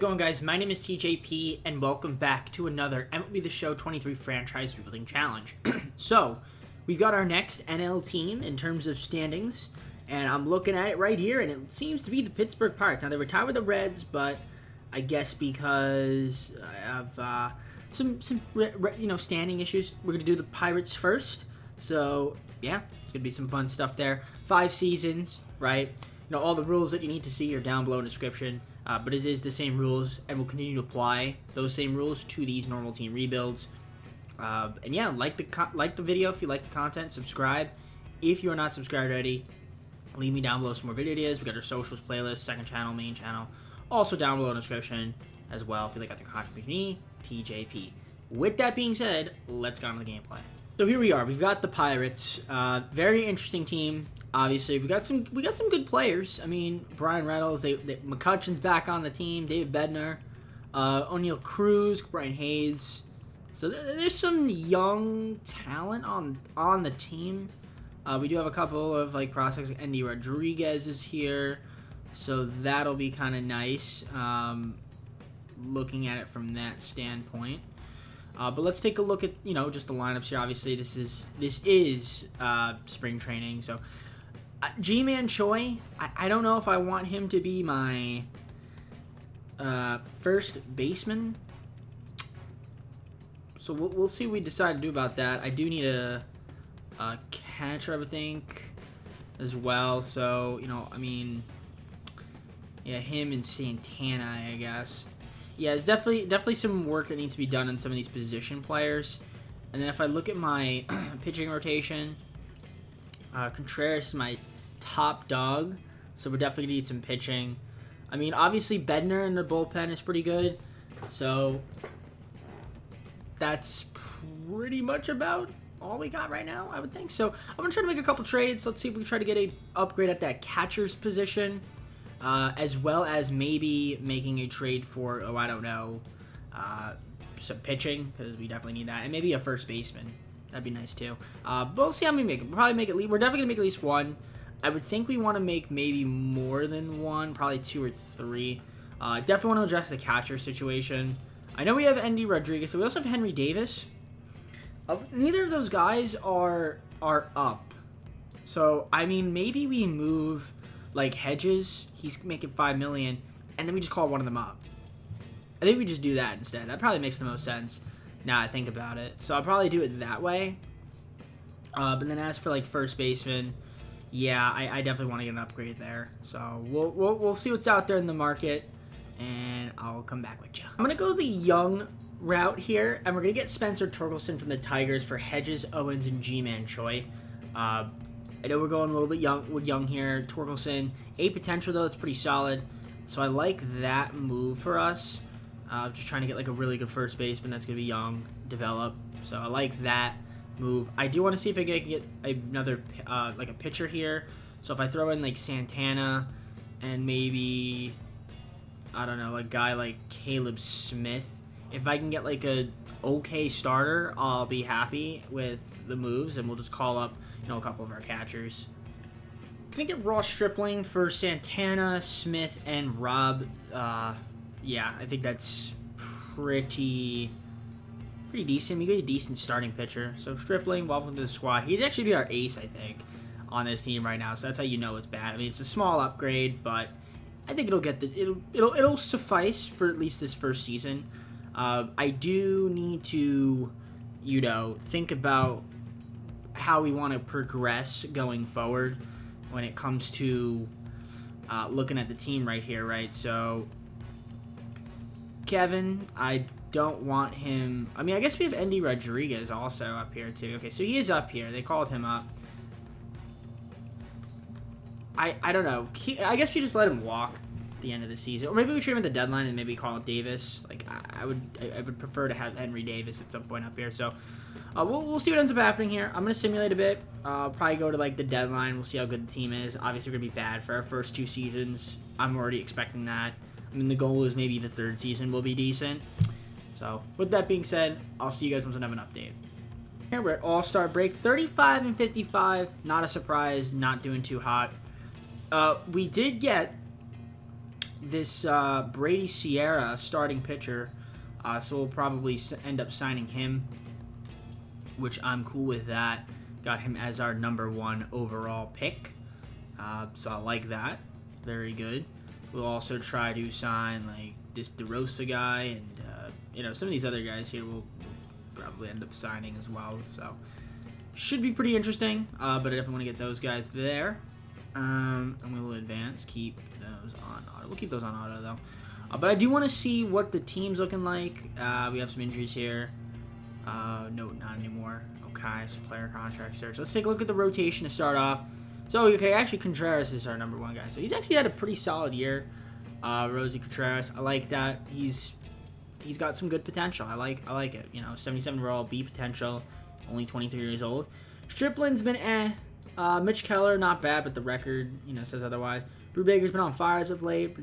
Going guys, my name is TJP and welcome back to another MLB The Show 23 Franchise Rebuilding Challenge. So, we've got our next NL team in terms of standings, and I'm looking at it right here, and it seems to be the Pittsburgh Pirates. Now, they were tied with the Reds, but I guess because of some standing issues, we're going to do the Pirates first. So, yeah, it's going to be some fun stuff there. 5 seasons, right? All the rules that you need to see are down below in the description. But it is the same rules, and we'll continue to apply those same rules to these normal team rebuilds. And yeah, like the video if you like the content. Subscribe if you are not subscribed already. Leave me down below some more video ideas. We got our socials playlist, second channel, main channel, also down below in the description as well. If you like the content with me, TJP. With that being said, let's get on to the gameplay. So here we are. We've got the Pirates. Very interesting team. Obviously, we got some good players. I mean, Brian Reynolds, McCutcheon's back on the team. David Bednar, O'Neill Cruz, Brian Hayes. So there's some young talent on the team. We do have a couple of prospects. Andy Rodriguez is here, so that'll be kind of nice. Looking at it from that standpoint. But let's take a look at just the lineups here. Obviously, this is spring training, so. G-Man Choi, I don't know if I want him to be my first baseman. So we'll see what we decide to do about that. I do need a catcher, I would think, as well. So, I mean, yeah, him and Santana, I guess. Yeah, there's definitely some work that needs to be done on some of these position players. And then if I look at my pitching rotation, Contreras is my top dog, so we're definitely gonna need some pitching. I mean, obviously Bednar in the bullpen is pretty good, so that's pretty much about all we got right now, I would think. So I'm gonna try to make a couple trades. Let's see if we can try to get a upgrade at that catcher's position, as well as maybe making a trade for I don't know, some pitching, because we definitely need that, and maybe a first baseman. That'd be nice too. But we'll see how many make it. We'll probably make we're definitely gonna make at least one. I would think we want to make maybe more than one, probably 2 or 3. Definitely want to address the catcher situation. I know we have Andy Rodriguez, so we also have Henry Davis. Neither of those guys are up. So I mean, maybe we move Hedges. He's making $5 million, and then we just call one of them up. I think we just do that instead. That probably makes the most sense. Now I think about it, so I'll probably do it that way. But then as for first baseman, yeah, I definitely want to get an upgrade there. So we'll see what's out there in the market, and I'll come back with you. I'm gonna go the young route here, and we're gonna get Spencer Torkelson from the Tigers for Hedges, Owens, and G-Man Choi. I know we're going a little bit young here. Torkelson, a potential though, it's pretty solid. So I like that move for us. Just trying to get a really good first baseman that's going to be young, develop. So I like that move. I do want to see if I can get another, a pitcher here. So if I throw in Santana and maybe, I don't know, a guy like Caleb Smith. If I can get a okay starter, I'll be happy with the moves, and we'll just call up, a couple of our catchers. Can I get Ross Stripling for Santana, Smith, and Rob? Yeah, I think that's pretty decent. We get a decent starting pitcher. So Stripling, welcome to the squad. He's actually be our ace, I think, on this team right now. So that's how you know it's bad. I mean, it's a small upgrade, but I think it'll suffice for at least this first season. I do need to, think about how we want to progress going forward when it comes to looking at the team right here, right? So Kevin, I don't want him. I mean, I guess we have Andy Rodriguez also up here too. Okay, so he is up here. They called him up. I don't know. I guess we just let him walk at the end of the season, or maybe we trade him at the deadline and maybe call it Davis. I would prefer to have Henry Davis at some point up here. So we'll see what ends up happening here. I'm gonna simulate a bit. Probably go to the deadline. We'll see how good the team is. Obviously, we're gonna be bad for our first 2 seasons. I'm already expecting that. I mean, the goal is maybe the 3rd season will be decent. So, with that being said, I'll see you guys once I have an update. Here we're at All-Star break, 35 and 55. Not a surprise, not doing too hot. We did get this Brady Sierra starting pitcher, so we'll probably end up signing him, which I'm cool with that. Got him as our #1 overall pick, so I like that. Very good. We'll also try to sign like this DeRosa guy, and some of these other guys here we'll probably end up signing as well. So should be pretty interesting. But I definitely want to get those guys there. And we'll advance. Keep those on auto. We'll keep those on auto though. But I do want to see what the team's looking like. We have some injuries here. No, not anymore. Okay, so player contract search. Let's take a look at the rotation to start off. So, okay, actually Contreras is our #1 guy. So he's actually had a pretty solid year. Rosie Contreras, I like that. He's got some good potential. I like it. 77 overall, B potential, only 23 years old. Striplin's been Mitch Keller, not bad, but the record, says otherwise. Brubaker's been on fire as of late,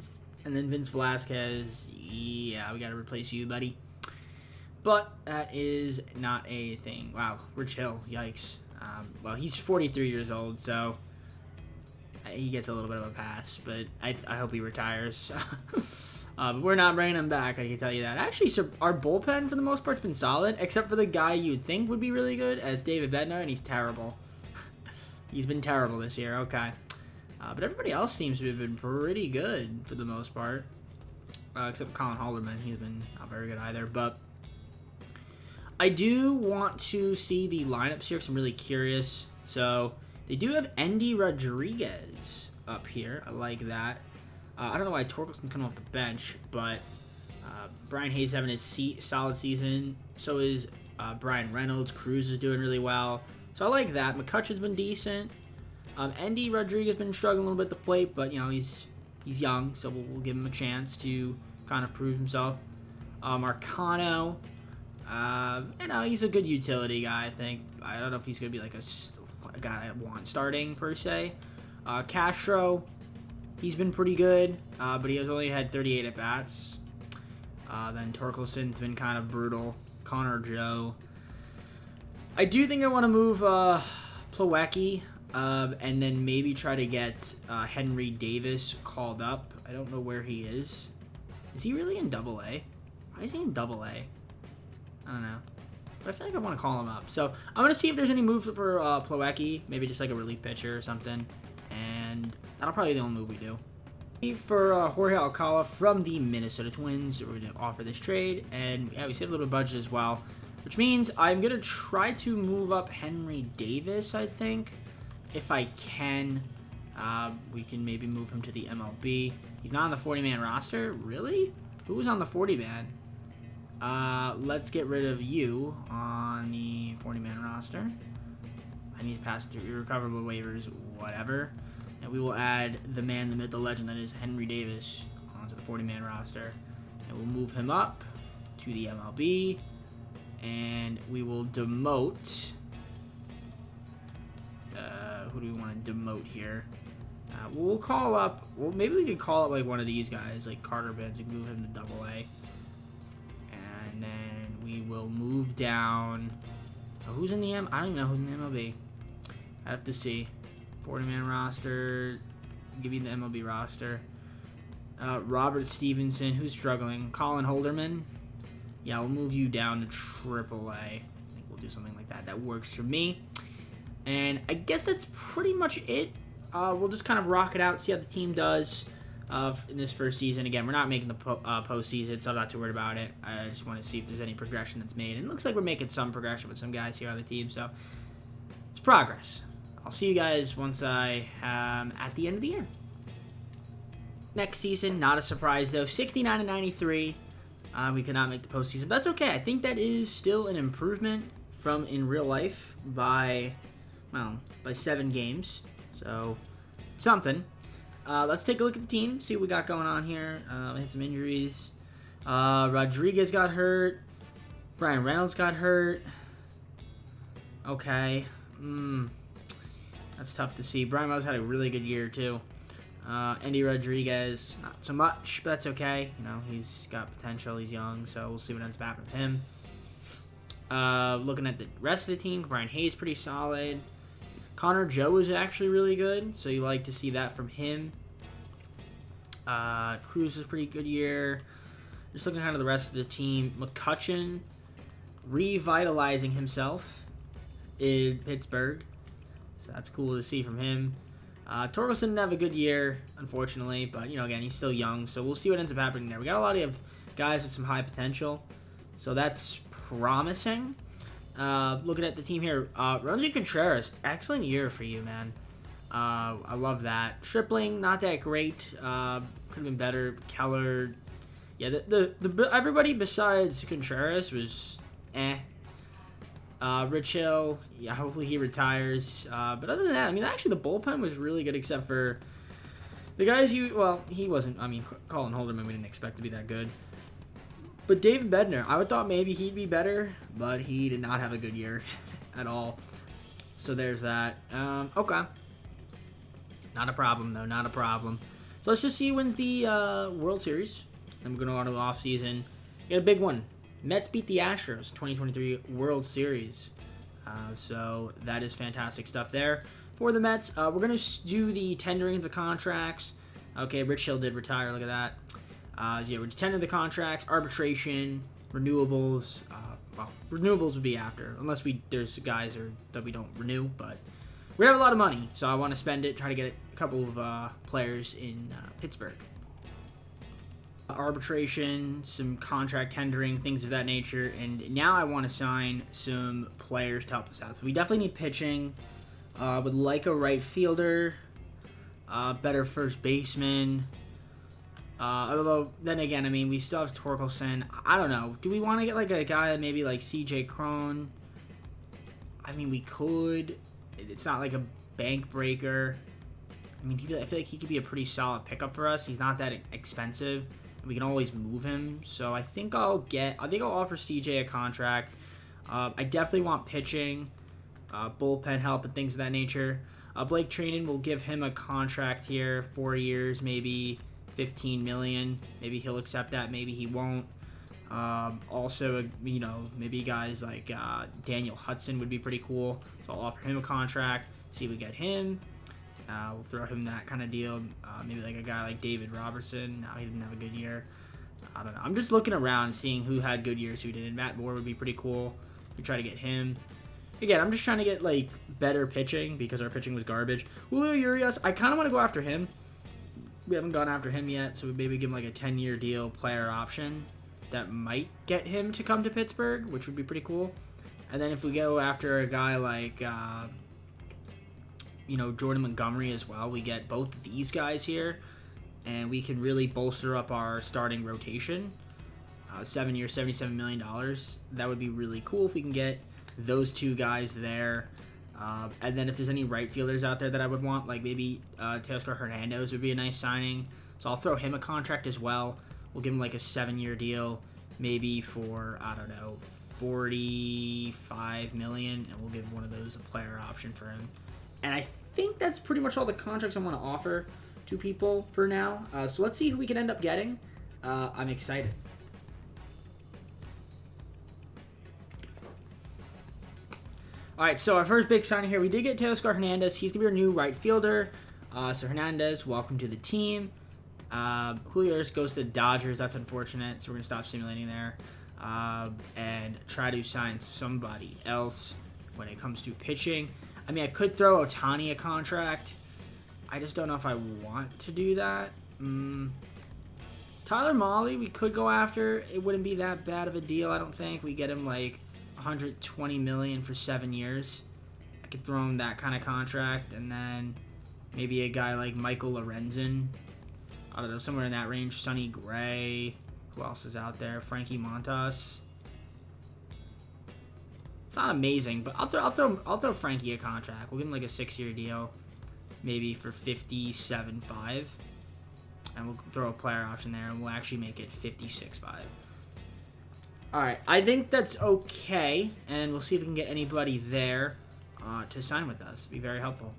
and then Vince Velasquez, yeah, we got to replace you, buddy. But that is not a thing. Wow, Rich Hill, yikes. Well, he's 43 years old, so he gets a little bit of a pass, but I hope he retires. But we're not bringing him back, I can tell you that. Actually, so our bullpen, for the most part, has been solid, except for the guy you'd think would be really good, as David Bednar, and he's terrible. He's been terrible this year, okay. But everybody else seems to have been pretty good, for the most part. Except for Colin Halderman, he's been not very good either, but I do want to see the lineups here because I'm really curious. So they do have Endy Rodriguez up here. I like that. I don't know why Torkelson's coming off the bench, but Brian Hayes having a solid season. So is Brian Reynolds. Cruz is doing really well. So I like that. McCutcheon's been decent. Endy Rodriguez has been struggling a little bit at the plate, but he's young, so we'll give him a chance to kind of prove himself. Marcano. He's a good utility guy, I think. I don't know if he's going to be like a guy I want starting, per se. Castro, he's been pretty good, but he has only had 38 at-bats. Then Torkelson's been kind of brutal. Connor Joe. I do think I want to move Plawecki, and then maybe try to get Henry Davis called up. I don't know where he is. Is he really in AA? Why is he in AA? I don't know. But I feel like I want to call him up. So I'm going to see if there's any moves for Plawecki. Maybe just like a relief pitcher or something. And that'll probably be the only move we do. For Jorge Alcala from the Minnesota Twins, we're going to offer this trade. And yeah, we save a little bit of budget as well. Which means I'm going to try to move up Henry Davis, I think. If I can. We can maybe move him to the MLB. He's not on the 40-man roster? Really? Who's on the 40-man? Let's get rid of you on the 40-man roster. I need to pass through irrecoverable waivers, whatever. And we will add the man, the myth, the legend that is Henry Davis onto the 40-man roster. And we'll move him up to the MLB. And we will demote. Who do we want to demote here? We'll call up. Well, maybe we could call up like one of these guys, like Carter Benz. We can move him to AA. And then we will move down. Who's in the I don't even know who's in the MLB. I have to see. 40-man roster. Give you the MLB roster. Robert Stevenson, who's struggling. Colin Holderman. Yeah, we'll move you down to AAA. I think we'll do something like that. That works for me. And I guess that's pretty much it. We'll just kind of rock it out, see how the team does in this first season. Again, we're not making the postseason, so I'm not too worried about it. I just want to see if there's any progression that's made. And it looks like we're making some progression with some guys here on the team, so it's progress. I'll see you guys once I am at the end of the year. Next season, not a surprise though. 69-93. We could not make the postseason. But that's okay. I think that is still an improvement from in real life by 7 games. So, something. Let's take a look at the team, see what we got going on here. We had some injuries. Rodriguez got hurt. Brian Reynolds got hurt. Okay. That's tough to see. Brian Reynolds had a really good year, too. Endy Rodriguez, not so much, but that's okay. He's got potential. He's young, so we'll see what ends up happening with him. Looking at the rest of the team, Brian Hayes pretty solid. Connor Joe is actually really good, so you like to see that from him. Cruz was a pretty good year. Just looking kind of the rest of the team. McCutcheon revitalizing himself in Pittsburgh. So that's cool to see from him. Torkelson didn't have a good year, unfortunately. But, again, he's still young. So we'll see what ends up happening there. We got a lot of guys with some high potential. So that's promising. Looking at the team here. Roansy Contreras, excellent year for you, man. I love that. Stripling, not that great. Could have been better. Keller, yeah. The everybody besides Contreras was Rich Hill, yeah. Hopefully he retires. But other than that, actually the bullpen was really good, except for the guys he wasn't. Colin Holderman, we didn't expect to be that good. But David Bednar, I would thought maybe he'd be better, but he did not have a good year at all. So there's that. Okay. Not a problem, though. Not a problem. So let's just see who wins the World Series. Then we're going to go on to the offseason. Get a big one. Mets beat the Astros, 2023 World Series. So that is fantastic stuff there for the Mets. We're going to do the tendering of the contracts. Okay, Rich Hill did retire. Look at that. We're tendering the contracts, arbitration, renewables. Renewables would be after, unless there's guys that we don't renew, but we have a lot of money, so I want to spend it, try to get a couple of players in Pittsburgh. Arbitration, some contract tendering, things of that nature, and now I want to sign some players to help us out. So we definitely need pitching. Would like a right fielder, better first baseman. Although, then again, we still have Torkelson. I don't know. Do we want to get like a guy maybe like C.J. Cron? We could. It's not like a bank breaker. I feel like he could be a pretty solid pickup for us. He's not that expensive. We can always move him. So I think I'll offer CJ a contract. I definitely want pitching, bullpen help, and things of that nature. Blake Trinan, will give him a contract here, 4 years, maybe $15 million. Maybe he'll accept that. Maybe he won't. Also, maybe guys like Daniel Hudson would be pretty cool. So I'll offer him a contract, see if we get him. We'll throw him that kind of deal. Maybe like a guy like David Robertson. No, he didn't have a good year. I don't know. I'm just looking around, seeing who had good years, who didn't. Matt Moore would be pretty cool. We try to get him. Again, I'm just trying to get like better pitching because our pitching was garbage. Julio Urias, I kind of want to go after him. We haven't gone after him yet, so we maybe give him like a 10-year deal, player option. That might get him to come to Pittsburgh, which would be pretty cool. And then if we go after a guy like, Jordan Montgomery as well, we get both of these guys here, and we can really bolster up our starting rotation. 7 years, $77 million. That would be really cool if we can get those two guys there. And then if there's any right fielders out there that I would want, like maybe Teoscar Hernandez would be a nice signing. So I'll throw him a contract as well. We'll give him like a 7-year deal, maybe for, I don't know, $45 million, and we'll give one of those a player option for him. And I think that's pretty much all the contracts I want to offer to people for now. So let's see who we can end up getting. I'm excited. All right, so our first big signing here, we did get Teoscar Hernandez. He's going to be our new right fielder. So Hernandez, welcome to the team. Julio goes to the Dodgers. That's unfortunate, so we're going to stop simulating there. And try to sign somebody else when it comes to pitching. I could throw Ohtani a contract. I just don't know if I want to do that. Tyler Mahle, we could go after. It wouldn't be that bad of a deal, I don't think. We get him like $120 million for 7 years. I could throw him that kind of contract, and then maybe a guy like Michael Lorenzen. I don't know, somewhere in that range. Sonny Gray. Who else is out there? Frankie Montas. It's not amazing, but I'll throw Frankie a contract. We'll give him like a 6-year deal, maybe for $57.5, and we'll throw a player option there, and we'll actually make it $56.5. All right, I think that's okay, and we'll see if we can get anybody there to sign with us. It'd be very helpful.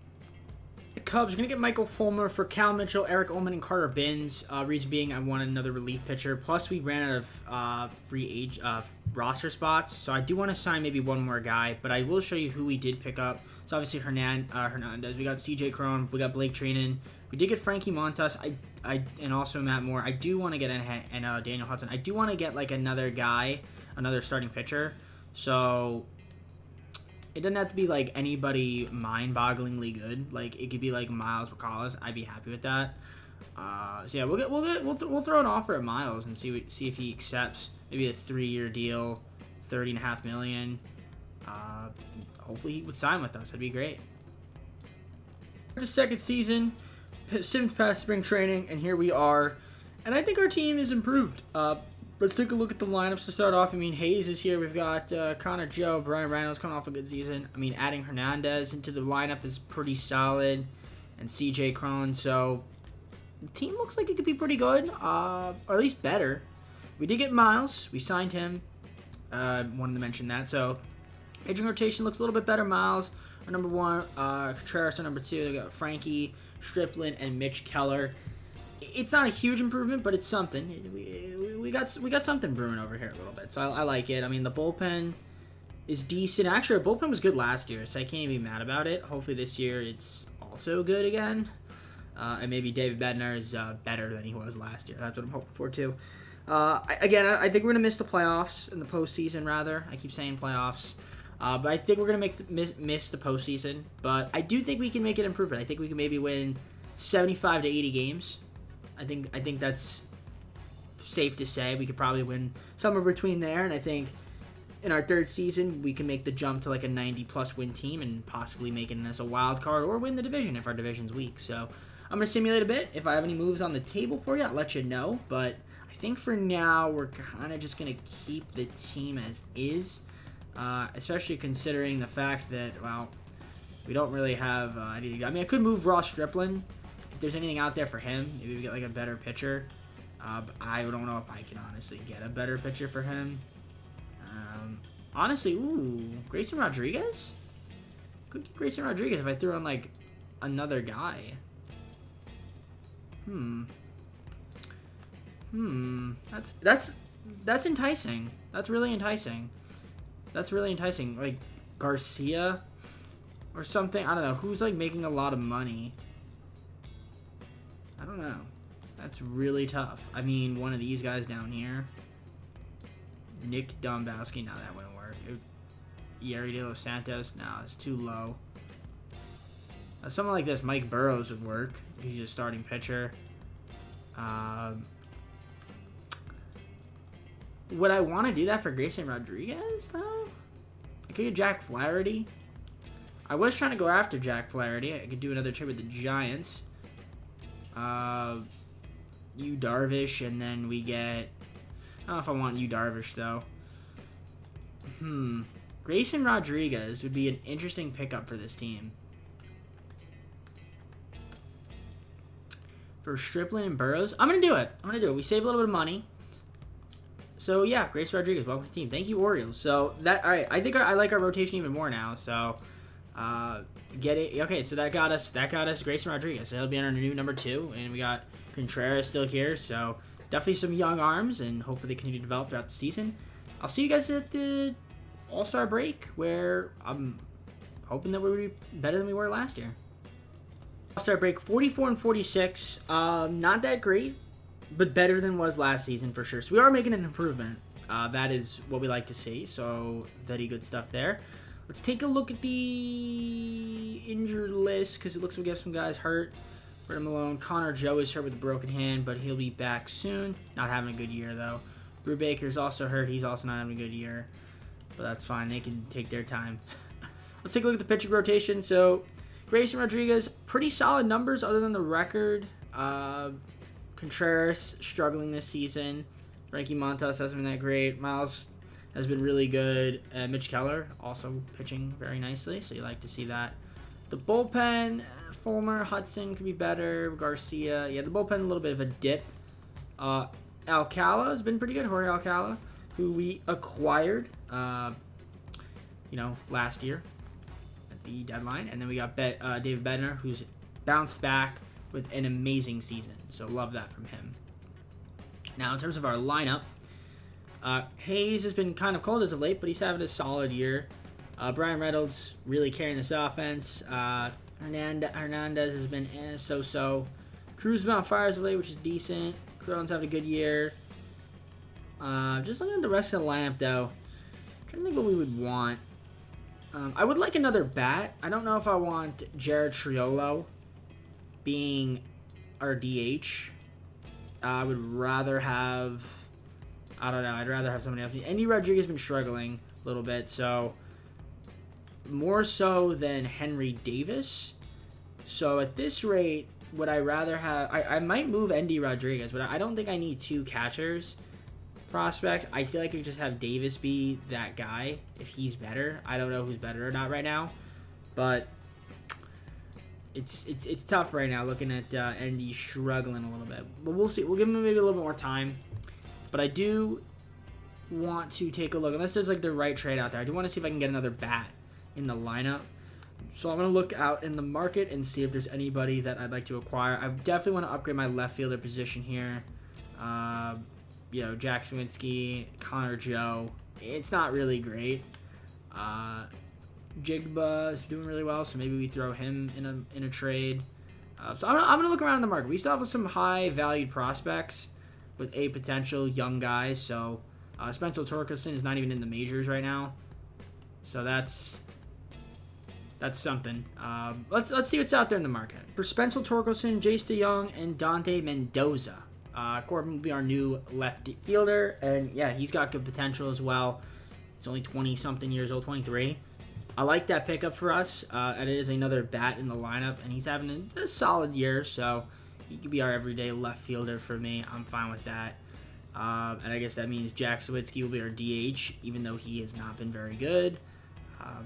Cubs, we're going to get Michael Fulmer for Cal Mitchell, Eric Ullman, and Carter Binns. Reason being, I want another relief pitcher. Plus, we ran out of roster spots, so I do want to sign maybe one more guy. But I will show you who we did pick up. So obviously Hernandez. We got C.J. Cron. We got Blake Trinan. We did get Frankie Montas. And also Matt Moore. I do want to get Daniel Hudson. I do want to get like another guy, another starting pitcher. So it doesn't have to be like anybody mind-bogglingly good. Like it could be like Miles Morales. I'd be happy with that. So yeah, we'll throw an offer at Miles and see if he accepts. Maybe a 3-year deal, $30.5 million. Hopefully he would sign with us. That'd be great. The second season, Sims passed spring training, and here we are. And I think our team is improved. Let's take a look at the lineups to start off. I mean, Hayes is here. We've got Connor Joe, Brian Reynolds coming off a good season. I mean, adding Hernandez into the lineup is pretty solid. And C.J. Cron. So the team looks like it could be pretty good, or at least better. We did get Miles. We signed him. Wanted to mention that. So pitching rotation looks a little bit better. Miles, our number 1. Contreras, our number 2. We got Frankie, Striplin, and Mitch Keller. It's not a huge improvement, but it's something. We got something brewing over here a little bit, so I like it. I mean, the bullpen is decent. Actually, our bullpen was good last year, so I can't even be mad about it. Hopefully this year it's also good again. And maybe David Bednar is better than he was last year. That's what I'm hoping for, too. I think we're going to miss the playoffs, in the postseason, rather. I keep saying playoffs. But I think we're going to miss the postseason. But I do think we can make an improvement. I think we can maybe win 75 to 80 games. I think that's safe to say. We could probably win somewhere between there. And I think in our third season, we can make the jump to like a 90-plus win team and possibly make it as a wild card or win the division if our division's weak. So I'm going to simulate a bit. If I have any moves on the table for you, I'll let you know. But I think for now, we're kind of just going to keep the team as is, especially considering the fact that, well, we don't really have anything. I mean, I could move Ross Striplin if there's anything out there for him. Maybe we get like a better pitcher. But I don't know if I can honestly get a better pitcher for him. Honestly, Grayson Rodriguez? Could get Grayson Rodriguez if I threw on like another guy. That's enticing. That's really enticing. Like Garcia or something. I don't know. Who's like making a lot of money? I don't know. That's really tough. I mean, one of these guys down here. Nick Dombrowski. No, that wouldn't work. Yeri De Los Santos. No, it's too low. Someone like this, Mike Burrows, would work. He's a starting pitcher. Would I want to do that for Grayson Rodriguez, though? I could get Jack Flaherty. I was trying to go after Jack Flaherty. I could do another trade with the Giants. Yu Darvish, and then we get... I don't know if I want Yu Darvish, though. Grayson Rodriguez would be an interesting pickup for this team. For Striplin and Burrows, I'm going to do it. We save a little bit of money. So, yeah, Grayson Rodriguez, welcome to the team. Thank you, Orioles. So, all right, I think I like our rotation even more now. So, get it. Okay, so that got us Grayson Rodriguez. So, he'll be on our new number 2. And we got Contreras still here. So, definitely some young arms, and hopefully they continue to develop throughout the season. I'll see you guys at the All-Star break, where I'm hoping that we'll be better than we were last year. All-Star break, 44 and 46. Not that great, but better than was last season for sure. So we are making an improvement. That is what we like to see. So very good stuff there. Let's take a look at the injured list, because it looks like we have some guys hurt. Brendan Malone, Connor Joe is hurt with a broken hand, but he'll be back soon. Not having a good year, though. Brew Baker's also hurt. He's also not having a good year. But that's fine. They can take their time. Let's take a look at the pitching rotation. So, Grayson Rodriguez, pretty solid numbers other than the record. Contreras, struggling this season. Frankie Montas hasn't been that great. Miles has been really good. Mitch Keller, also pitching very nicely, so you like to see that. The bullpen, Fulmer, Hudson could be better. Garcia, yeah, the bullpen, a little bit of a dip. Alcala has been pretty good. Jorge Alcala, who we acquired, last year at the deadline. And then we got David Bednar, who's bounced back with an amazing season. So love that from him. Now, in terms of our lineup, Hayes has been kind of cold as of late, but he's having a solid year. Brian Reynolds really carrying this offense. Hernandez has been so-so. Cruz has been on fire as of late, which is decent. Cron's having a good year. Just looking at the rest of the lineup, though. I'm trying to think what we would want. I would like another bat. I don't know if I want Jared Triolo being our DH. I would rather have... I don't know. I'd rather have somebody else. Andy Rodriguez has been struggling a little bit, so... More so than Henry Davis. So at this rate, would I rather have... I might move Andy Rodriguez, but I don't think I need 2 catchers prospects. I feel like I could just have Davis be that guy if he's better. I don't know who's better or not right now, but it's tough right now looking at Andy struggling a little bit. But we'll see. We'll give him maybe a little bit more time. But I do want to take a look, unless there's like the right trade out there. I do want to see if I can get another bat in the lineup. So I'm going to look out in the market and see if there's anybody that I'd like to acquire. I definitely want to upgrade my left fielder position here. Jack Sawinski, Connor Joe. It's not really great. Jigba is doing really well, so maybe we throw him in a trade. So I'm gonna look around in the market. We still have some high valued prospects with a potential young guys. So Spencer Torkelson is not even in the majors right now. So that's something. Let's see what's out there in the market. For Spencer Torkelson, Jace DeYoung, and Dante Mendoza. Corbin will be our new left fielder, and yeah, he's got good potential as well. He's only 20-something years old, 23. I like that pickup for us. And it is another bat in the lineup, and he's having a solid year, so he could be our everyday left fielder for me. I'm fine with that. And I guess that means Jack Sawinski will be our DH, even though he has not been very good.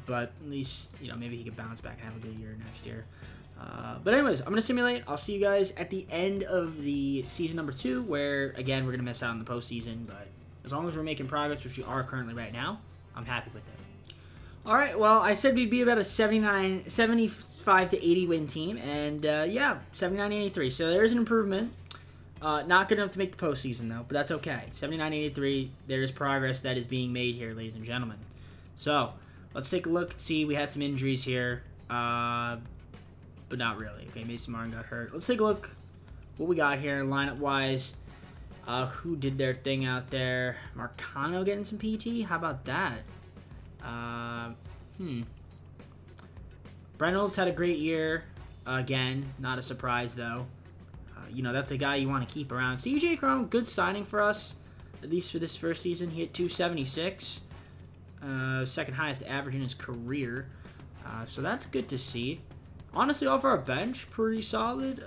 But at least, maybe he could bounce back and have a good year next year. But anyways, I'm going to simulate. I'll see you guys at the end of the season number 2, where, again, we're going to miss out on the postseason. But as long as we're making progress, which we are currently right now, I'm happy with it. All right, well, I said we'd be about a 75 to 80 win team. And, 79-83. So there's an improvement. Not good enough to make the postseason, though. But that's okay. 79-83, there's progress that is being made here, ladies and gentlemen. So let's take a look and see. We had some injuries here. But not really. Okay, Mason Martin got hurt. Let's take a look what we got here lineup-wise. Who did their thing out there? Marcano getting some PT? How about that? Reynolds had a great year. Again, not a surprise, though. That's a guy you want to keep around. CJ Cron, good signing for us, at least for this first season. He hit 276. Second highest average in his career. So that's good to see. Honestly, off our bench, pretty solid.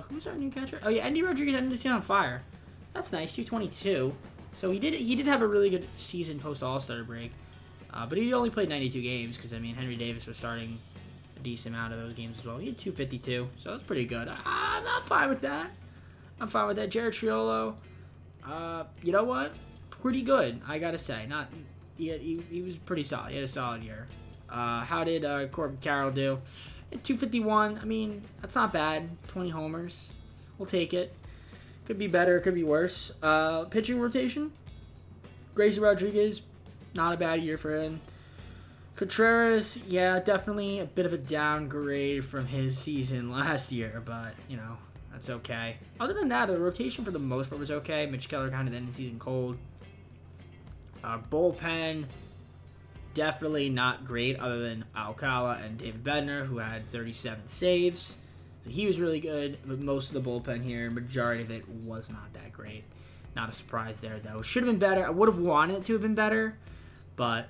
Who's our new catcher? Oh yeah, Andy Rodriguez ended the season on fire. That's nice, 222. So he did have a really good season post All-Star break, but he only played 92 games because Henry Davis was starting a decent amount of those games as well. He had 252, so that's pretty good. I'm fine with that. Jared Triolo, you know what? Pretty good, I gotta say. He was pretty solid. He had a solid year. How did Corbin Carroll do? At 251, that's not bad. 20 homers. We'll take it. Could be better, could be worse. Pitching rotation. Grayson Rodriguez, not a bad year for him. Contreras, yeah, definitely a bit of a downgrade from his season last year, but, that's okay. Other than that, the rotation for the most part was okay. Mitch Keller kind of ended the season cold. Bullpen, definitely not great other than Alcala and David Bednar, who had 37 saves. So he was really good, but most of the bullpen here, majority of it was not that great. Not a surprise there, though. Should have been better. I would have wanted it to have been better, but,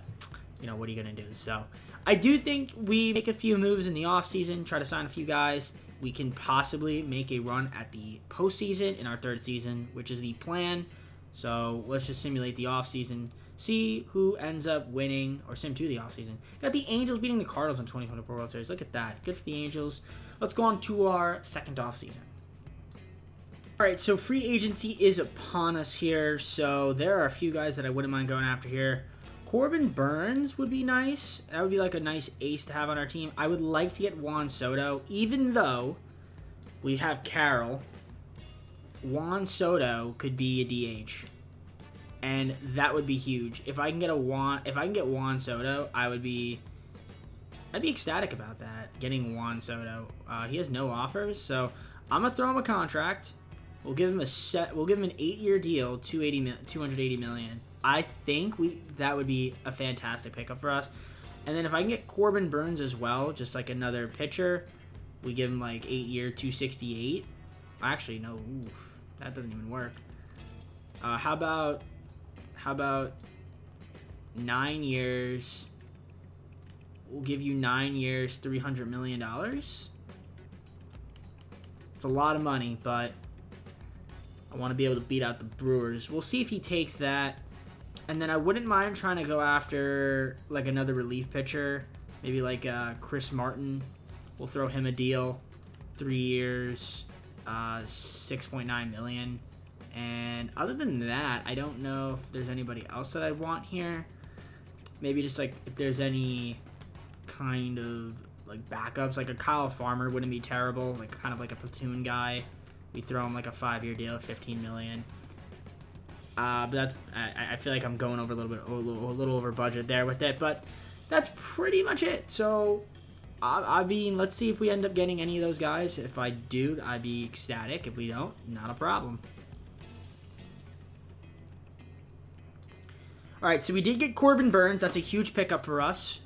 what are you going to do? So I do think we make a few moves in the offseason, try to sign a few guys. We can possibly make a run at the postseason in our third season, which is the plan. So let's just simulate the offseason, see who ends up winning, or sim to the offseason. Got the Angels beating the Cardinals in 2024 World Series. Look at that. Good for the Angels. Let's go on to our second offseason. All right, so free agency is upon us here. So there are a few guys that I wouldn't mind going after here. Corbin Burns would be nice. That would be like a nice ace to have on our team. I would like to get Juan Soto, even though We have Carroll. Juan Soto could be a DH, and that would be huge. If I can get Juan Soto, I'd be ecstatic about that. Getting Juan Soto. He has no offers, so I'm gonna throw him a contract. We'll give him an 8-year deal, $280 million. I think that would be a fantastic pickup for us. And then if I can get Corbin Burns as well, just like another pitcher, we give him like 8-year, $268. Actually, no, oof, that doesn't even work. How about 9 years? We'll give you 9 years, $300 million. It's a lot of money, but I want to be able to beat out the Brewers. We'll see if he takes that. And then I wouldn't mind trying to go after like another relief pitcher. Maybe like Chris Martin. We'll throw him a deal. 3 years, $6.9 million. And other than that, I don't know if there's anybody else that I want here. Maybe just like if there's any kind of like backups, like a Kyle Farmer wouldn't be terrible. Like kind of like a platoon guy. We throw him like a 5-year deal, $15 million. But that's I feel like I'm going over a little over budget there with it. But that's pretty much it. So I mean, let's see if we end up getting any of those guys. If I do, I'd be ecstatic. If we don't, not a problem. All right, so we did get Corbin Burns. That's a huge pickup for us.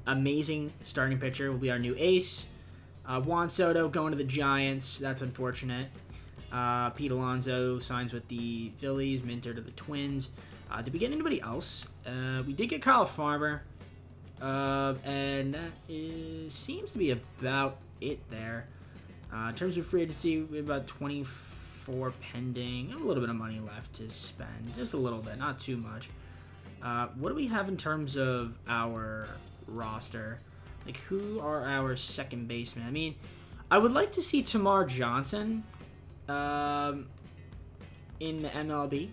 Amazing starting pitcher. Will be our new ace. Juan Soto going to the Giants. That's unfortunate. Pete Alonso signs with the Phillies. Minter to the Twins. Did we get anybody else? We did get Kyle Farmer. And that seems to be about it there. In terms of free agency, we have about 24 pending. A little bit of money left to spend. Just a little bit, not too much. What do we have in terms of our roster? Like, who are our second basemen? I mean, I would like to see Tamar Johnson in the MLB.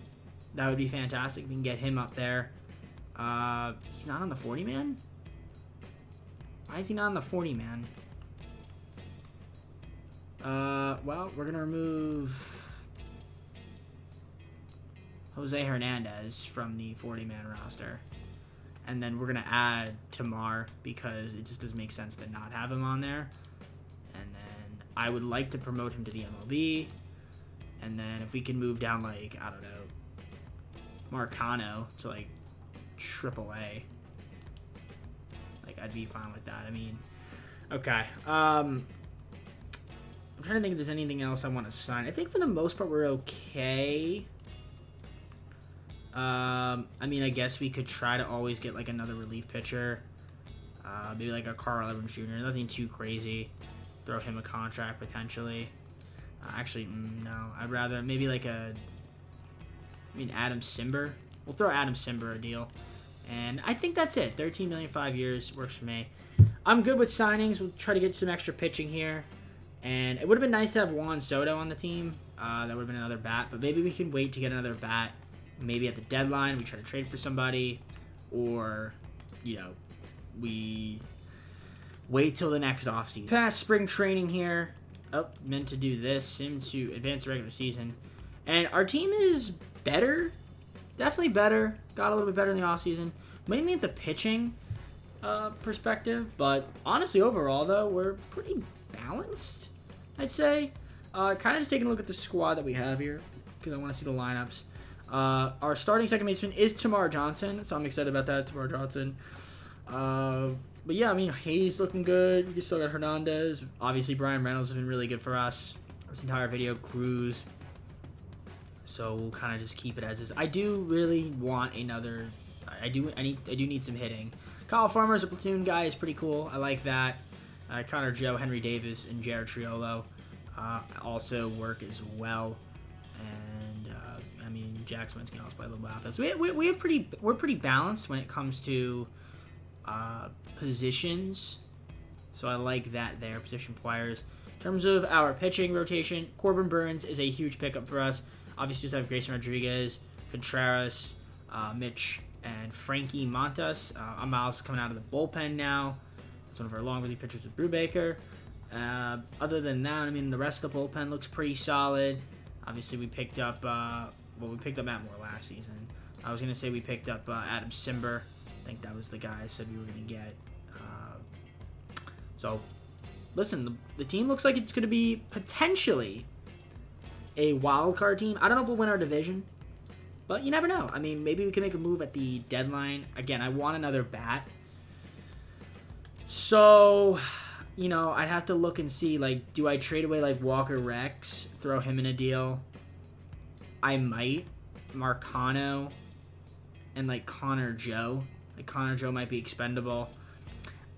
That would be fantastic if we can get him up there. He's not on the 40-man? Why is he not on the 40-man? Well, we're going to remove Jose Hernandez from the 40-man roster. And then we're going to add Tamar because it just doesn't make sense to not have him on there. And then I would like to promote him to the MLB. And then if we can move down, like, I don't know, Marcano to, like, AAA. Like, I'd be fine with that. I mean, okay. I'm trying to think if there's anything else I want to sign. I think for the most part we're okay. I mean, I guess we could try to always get, like, another relief pitcher. Maybe, like, a Carl Evans Jr. Nothing too crazy. Throw him a contract, potentially. Actually, no. I'd rather maybe, like, Adam Simber. We'll throw Adam Simber a deal. And I think that's it. $13 million, 5 years. Works for me. I'm good with signings. We'll try to get some extra pitching here. And it would have been nice to have Juan Soto on the team. That would have been another bat. But maybe we can wait to get another bat. Maybe at the deadline, we try to trade for somebody. Or, you know, we wait till the next offseason. Past spring training here. Oh, meant to do this. Into advance the regular season. And our team is better. Definitely better. Got a little bit better in the offseason. Mainly at the pitching perspective. But honestly, overall, though, we're pretty balanced, I'd say. Kind of just taking a look at the squad that we have here. Because I want to see the lineups. Our starting second baseman is Tamar Johnson. So I'm excited about that, Tamar Johnson. But yeah, I mean, Hayes looking good. We still got Hernandez. Obviously, Brian Reynolds has been really good for us this entire video. Cruz. So we'll kind of just keep it as is. I do really want another. I do need some hitting. Kyle Farmer as a platoon guy is pretty cool. I like that. Connor Joe, Henry Davis, and Jared Triolo also work as well. And I mean, Jack Swins can also play a little bit of offense. We're pretty balanced when it comes to positions. So I like that there, position players. In terms of our pitching rotation, Corbin Burns is a huge pickup for us. Obviously, we have Grayson Rodriguez, Contreras, Mitch, and Frankie Montas. Miles coming out of the bullpen now. It's one of our long relief pitchers with Brubaker. Other than that, I mean, the rest of the bullpen looks pretty solid. Obviously, we picked up, we picked up Matt Moore last season. I was going to say we picked up Adam Simber. I think that was the guy I said we were going to get. So, listen, the team looks like it's going to be potentially a wild card team. I don't know if we'll win our division, but you never know. I mean, maybe we can make a move at the deadline. Again, I want another bat. So, you know, I'd have to look and see, like, do I trade away, like, Walker Rex, throw him in a deal? I might. Marcano and, like, Connor Joe. Like, Connor Joe might be expendable.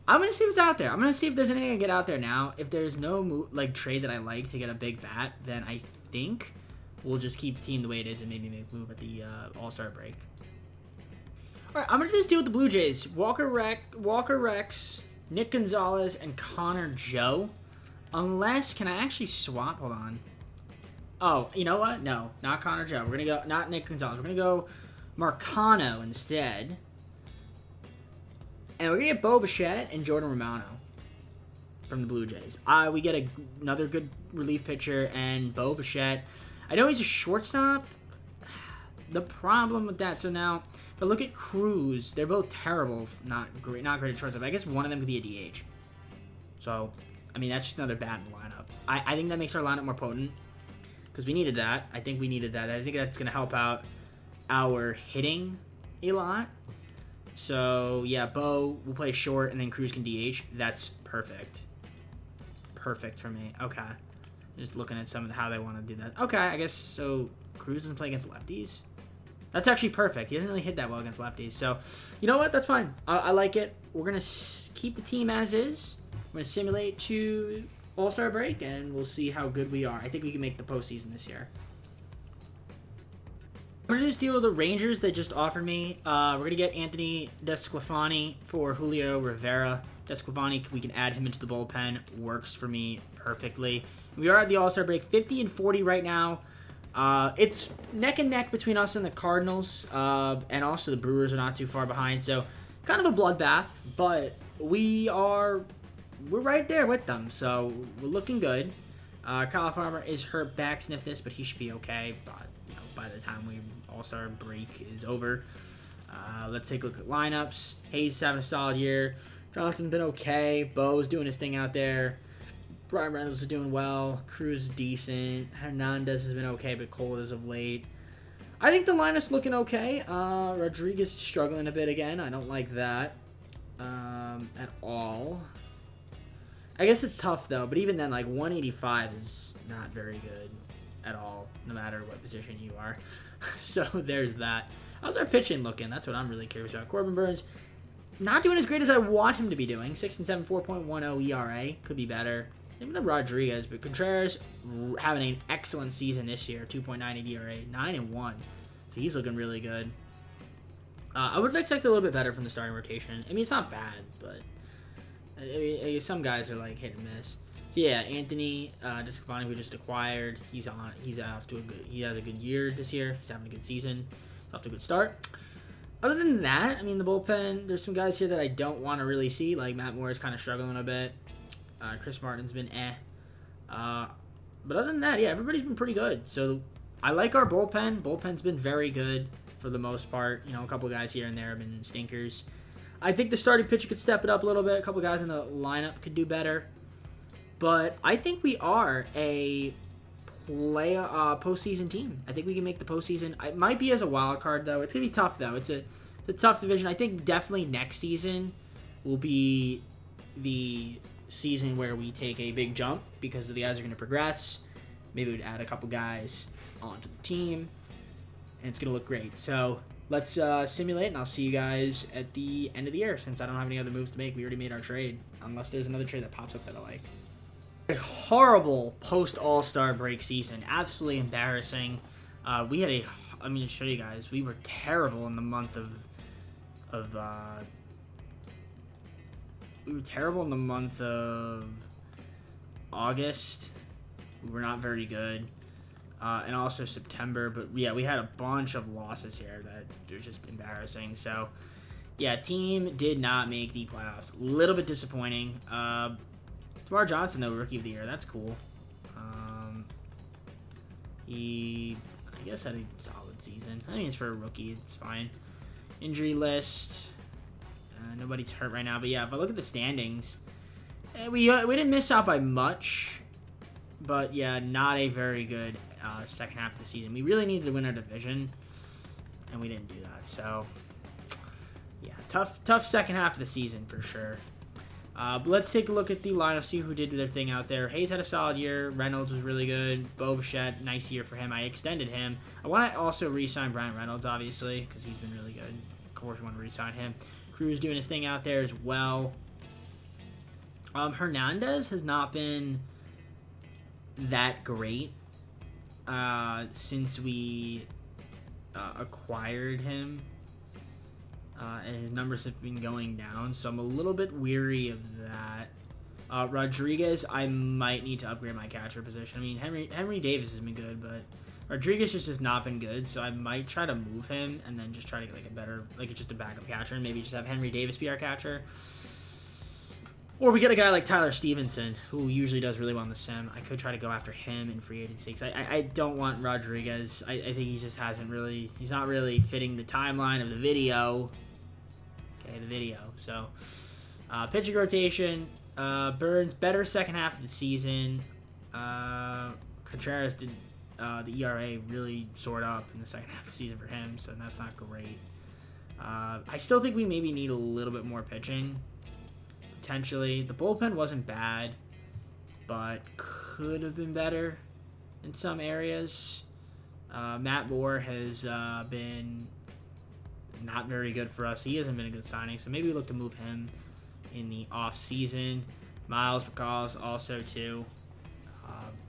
I'm going to see what's out there. I'm going to see if there's anything I can get out there now. If there's no, like, trade that I like to get a big bat, then I think we'll just keep the team the way it is and maybe make a move at the All-Star break. All right, I'm going to do this deal with the Blue Jays. Walker Rex, Nick Gonzalez, and Connor Joe. Unless, can I actually swap? Hold on. Oh, you know what? No, not Connor Joe. We're going to go, not Nick Gonzalez. We're going to go Marcano instead. And we're going to get Bo Bichette and Jordan Romano from the Blue Jays. We get another good relief pitcher and Bo Bichette. I know he's a shortstop. The problem with that, so now, if I look at Cruz, they're both terrible, not great at shortstop. I guess one of them could be a DH. So, I mean, that's just another bat in the lineup. I think that makes our lineup more potent because we needed that. I think we needed that. I think that's going to help out our hitting a lot. So, yeah, Bo will play short, and then Cruz can DH. That's perfect. Perfect for me. Okay. Just looking at some of how they want to do that. Okay, I guess, so Cruz doesn't play against lefties? That's actually perfect. He doesn't really hit that well against lefties. So, you know what? That's fine. I like it. We're going to keep the team as is. We're going to simulate to All-Star break, and we'll see how good we are. I think we can make the postseason this year. I'm going to do this deal with the Rangers that just offered me. We're going to get Anthony DeSclafani for Julio Rivera. DeSclafani, we can add him into the bullpen. Works for me perfectly. We are at the All-Star break, 50-40 right now. It's neck and neck between us and the Cardinals, and also the Brewers are not too far behind. So kind of a bloodbath, but we're right there with them. So we're looking good. Kyle Farmer is hurt back sniffness, but he should be okay. But by the time we All-Star break is over, let's take a look at lineups. Hayes is having a solid year. Johnson's been okay. Bo's doing his thing out there. Brian Reynolds is doing well. Cruz is decent. Hernandez has been okay, but cold as of late. I think the lineup's looking okay. Rodriguez is struggling a bit again. I don't like that at all. I guess it's tough, though. But even then, like, 185 is not very good at all, no matter what position you are. So there's that. How's our pitching looking? That's what I'm really curious about. Corbin Burns, not doing as great as I want him to be doing. 6-7, 4.10 ERA. Could be better. Even the Rodriguez, but Contreras having an excellent season this year. 2.98 ERA, 9-1. So he's looking really good. I would have expected a little bit better from the starting rotation. I mean, it's not bad, but some guys are like hit and miss. So yeah, Anthony DeSclafani, who we just acquired, he has a good year this year. He's having a good season. He's off to a good start. Other than that, I mean, the bullpen, there's some guys here that I don't want to really see. Like Matt Moore is kind of struggling a bit. Chris Martin's been but other than that, yeah, everybody's been pretty good. So I like our bullpen. Bullpen's been very good for the most part. You know, a couple guys here and there have been stinkers. I think the starting pitcher could step it up a little bit. A couple guys in the lineup could do better. But I think we are a postseason team. I think we can make the postseason. It might be as a wild card, though. It's going to be tough, though. It's a tough division. I think definitely next season will be the season where we take a big jump because the guys are going to progress. Maybe we'd add a couple guys onto the team, and it's going to look great. So let's simulate, and I'll see you guys at the end of the year. Since I don't have any other moves to make, we already made our trade, unless there's another trade that pops up that I like. A horrible post-All-Star break season. Absolutely embarrassing. I'm going to show you guys. We were terrible in the month of August. We were not very good. And also September. But, yeah, we had a bunch of losses here that are just embarrassing. So, yeah, team did not make the playoffs. A little bit disappointing. DeMar Johnson, though, Rookie of the Year. That's cool. He, I guess, had a solid season. I think it's for a rookie. It's fine. Injury list. Nobody's hurt right now. But, yeah, if I look at the standings, we didn't miss out by much. But, yeah, not a very good second half of the season. We really needed to win our division, and we didn't do that. So, yeah, tough second half of the season for sure. But let's take a look at the lineup, see who did their thing out there. Hayes had a solid year. Reynolds was really good. Bo Bichette, nice year for him. I extended him. I want to also re-sign Bryant Reynolds, obviously, because he's been really good. Of course, I want to re-sign him. Cruz doing his thing out there as well. Hernandez has not been that great since we acquired him. And his numbers have been going down, so I'm a little bit weary of that. Rodriguez, I might need to upgrade my catcher position. I mean, Henry Davis has been good, but Rodriguez just has not been good, so I might try to move him and then just try to get like a better, like just a backup catcher, and maybe just have Henry Davis be our catcher. Or we get a guy like Tyler Stevenson, who usually does really well in the sim. I could try to go after him in free agency, because I don't want Rodriguez. I think he just hasn't really, he's not really fitting the timeline of the video. Okay, the video. So, pitching rotation. Burns, better second half of the season. Contreras did the ERA really soared up in the second half of the season for him, so that's not great. I still think we maybe need a little bit more pitching, potentially. The bullpen wasn't bad, but could have been better in some areas. Matt Moore has been not very good for us. He hasn't been a good signing, so maybe we look to move him in the off season. Miles McCall also too.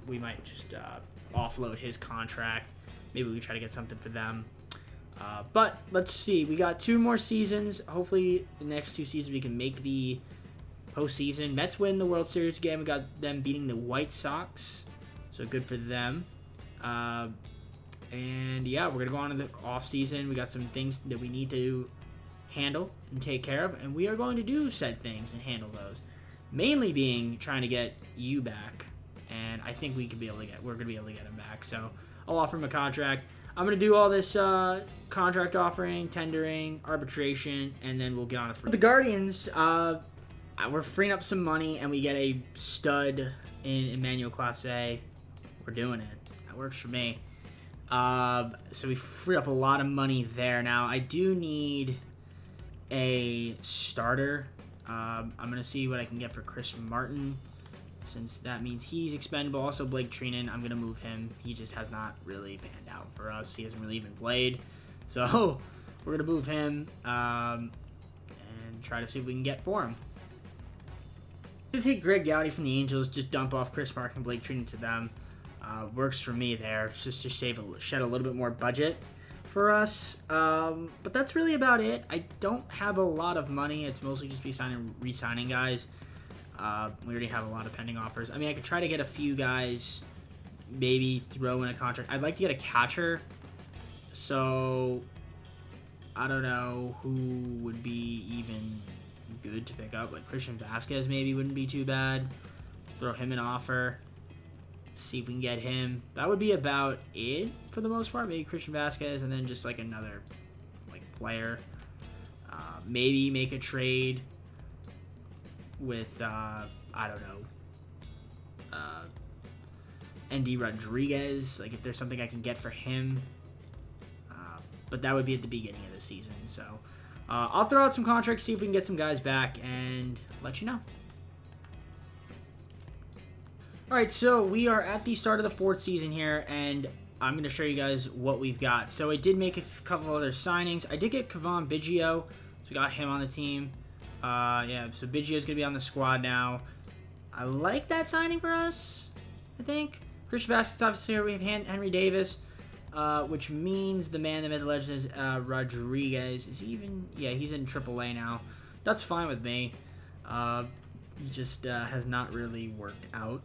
We might just offload his contract. Maybe we try to get something for them. But let's see. We got 2 more seasons. Hopefully, the next 2 seasons we can make the postseason. Mets win the World Series again. We got them beating the White Sox, so good for them. And yeah, we're going to go on to the off-season. We got some things that we need to handle and take care of, and we are going to do said things and handle those. Mainly being trying to get you back, and I think we're going to be able to get him back. So I'll offer him a contract. I'm going to do all this contract offering, tendering, arbitration, and then we'll get on it. The Guardians, we're freeing up some money, and we get a stud in Emmanuel Clase. We're doing it. That works for me. So we free up a lot of money there. Now, I do need a starter. I'm going to see what I can get for Chris Martin, since that means he's expendable. Also, Blake Trinan, I'm going to move him. He just has not really panned out for us. He hasn't really even played. So we're going to move him and try to see what we can get for him. To take Greg Gowdy from the Angels, just dump off Chris Martin and Blake Trinan to them. Works for me there, just to shed a little bit more budget for us. But that's really about it. I don't have a lot of money. It's mostly just re-signing guys. We already have a lot of pending offers. I mean, I could try to get a few guys, maybe throw in a contract. I'd like to get a catcher. So I don't know who would be even good to pick up. Like Christian Vasquez maybe wouldn't be too bad. Throw him an offer. See if we can get him. That would be about it for the most part. Maybe Christian Vasquez and then just like another player. Maybe make a trade with I don't know, Andy Rodriguez. Like if there's something I can get for him. But that would be at the beginning of the season. So I'll throw out some contracts, see if we can get some guys back, and let you know. Alright, so we are at the start of the 4th season here, and I'm going to show you guys what we've got. So I did make a couple other signings. I did get Kevon Biggio, so we got him on the team. Yeah, so Biggio's going to be on the squad now. I like that signing for us, I think. Christian Vasquez, obviously, here we have Henry Davis, which means the man, the myth, the legend is Rodriguez. Is he even... Yeah, he's in AAA now. That's fine with me. He just has not really worked out.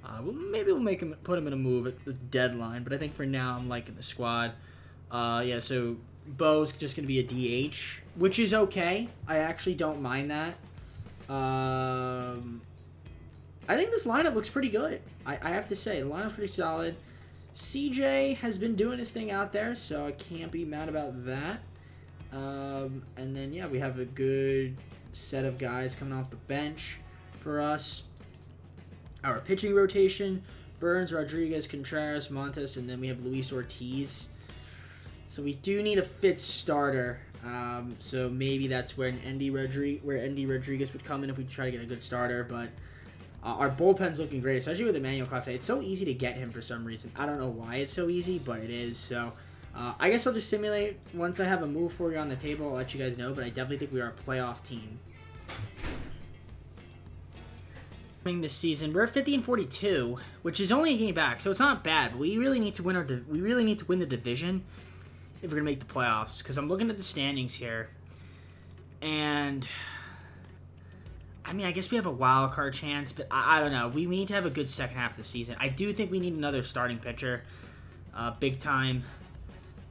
Well, maybe we'll put him in a move at the deadline, but I think for now I'm liking the squad. Yeah, so Bo's just going to be a DH, which is okay. I actually don't mind that. I I think this lineup looks pretty good. I have to say, the lineup's pretty solid. CJ has been doing his thing out there, so I can't be mad about that. And then, yeah, we have a good set of guys coming off the bench for us. Our pitching rotation, Burns, Rodriguez, Contreras, Montes, and then we have Luis Ortiz. So we do need a fifth starter. So maybe that's where Endy Rodriguez would come in if we try to get a good starter. But our bullpen's looking great, especially with Emmanuel Clase. It's so easy to get him for some reason. I don't know why it's so easy, but it is. So I guess I'll just simulate. Once I have a move for you on the table, I'll let you guys know. But I definitely think we are a playoff team. This season, we're at 50-42, which is only a game back, so it's not bad. But we really need to win the division if we're gonna make the playoffs. Because I'm looking at the standings here, and I mean, I guess we have a wild card chance, but I don't know. We need to have a good second half of the season. I do think we need another starting pitcher, big time.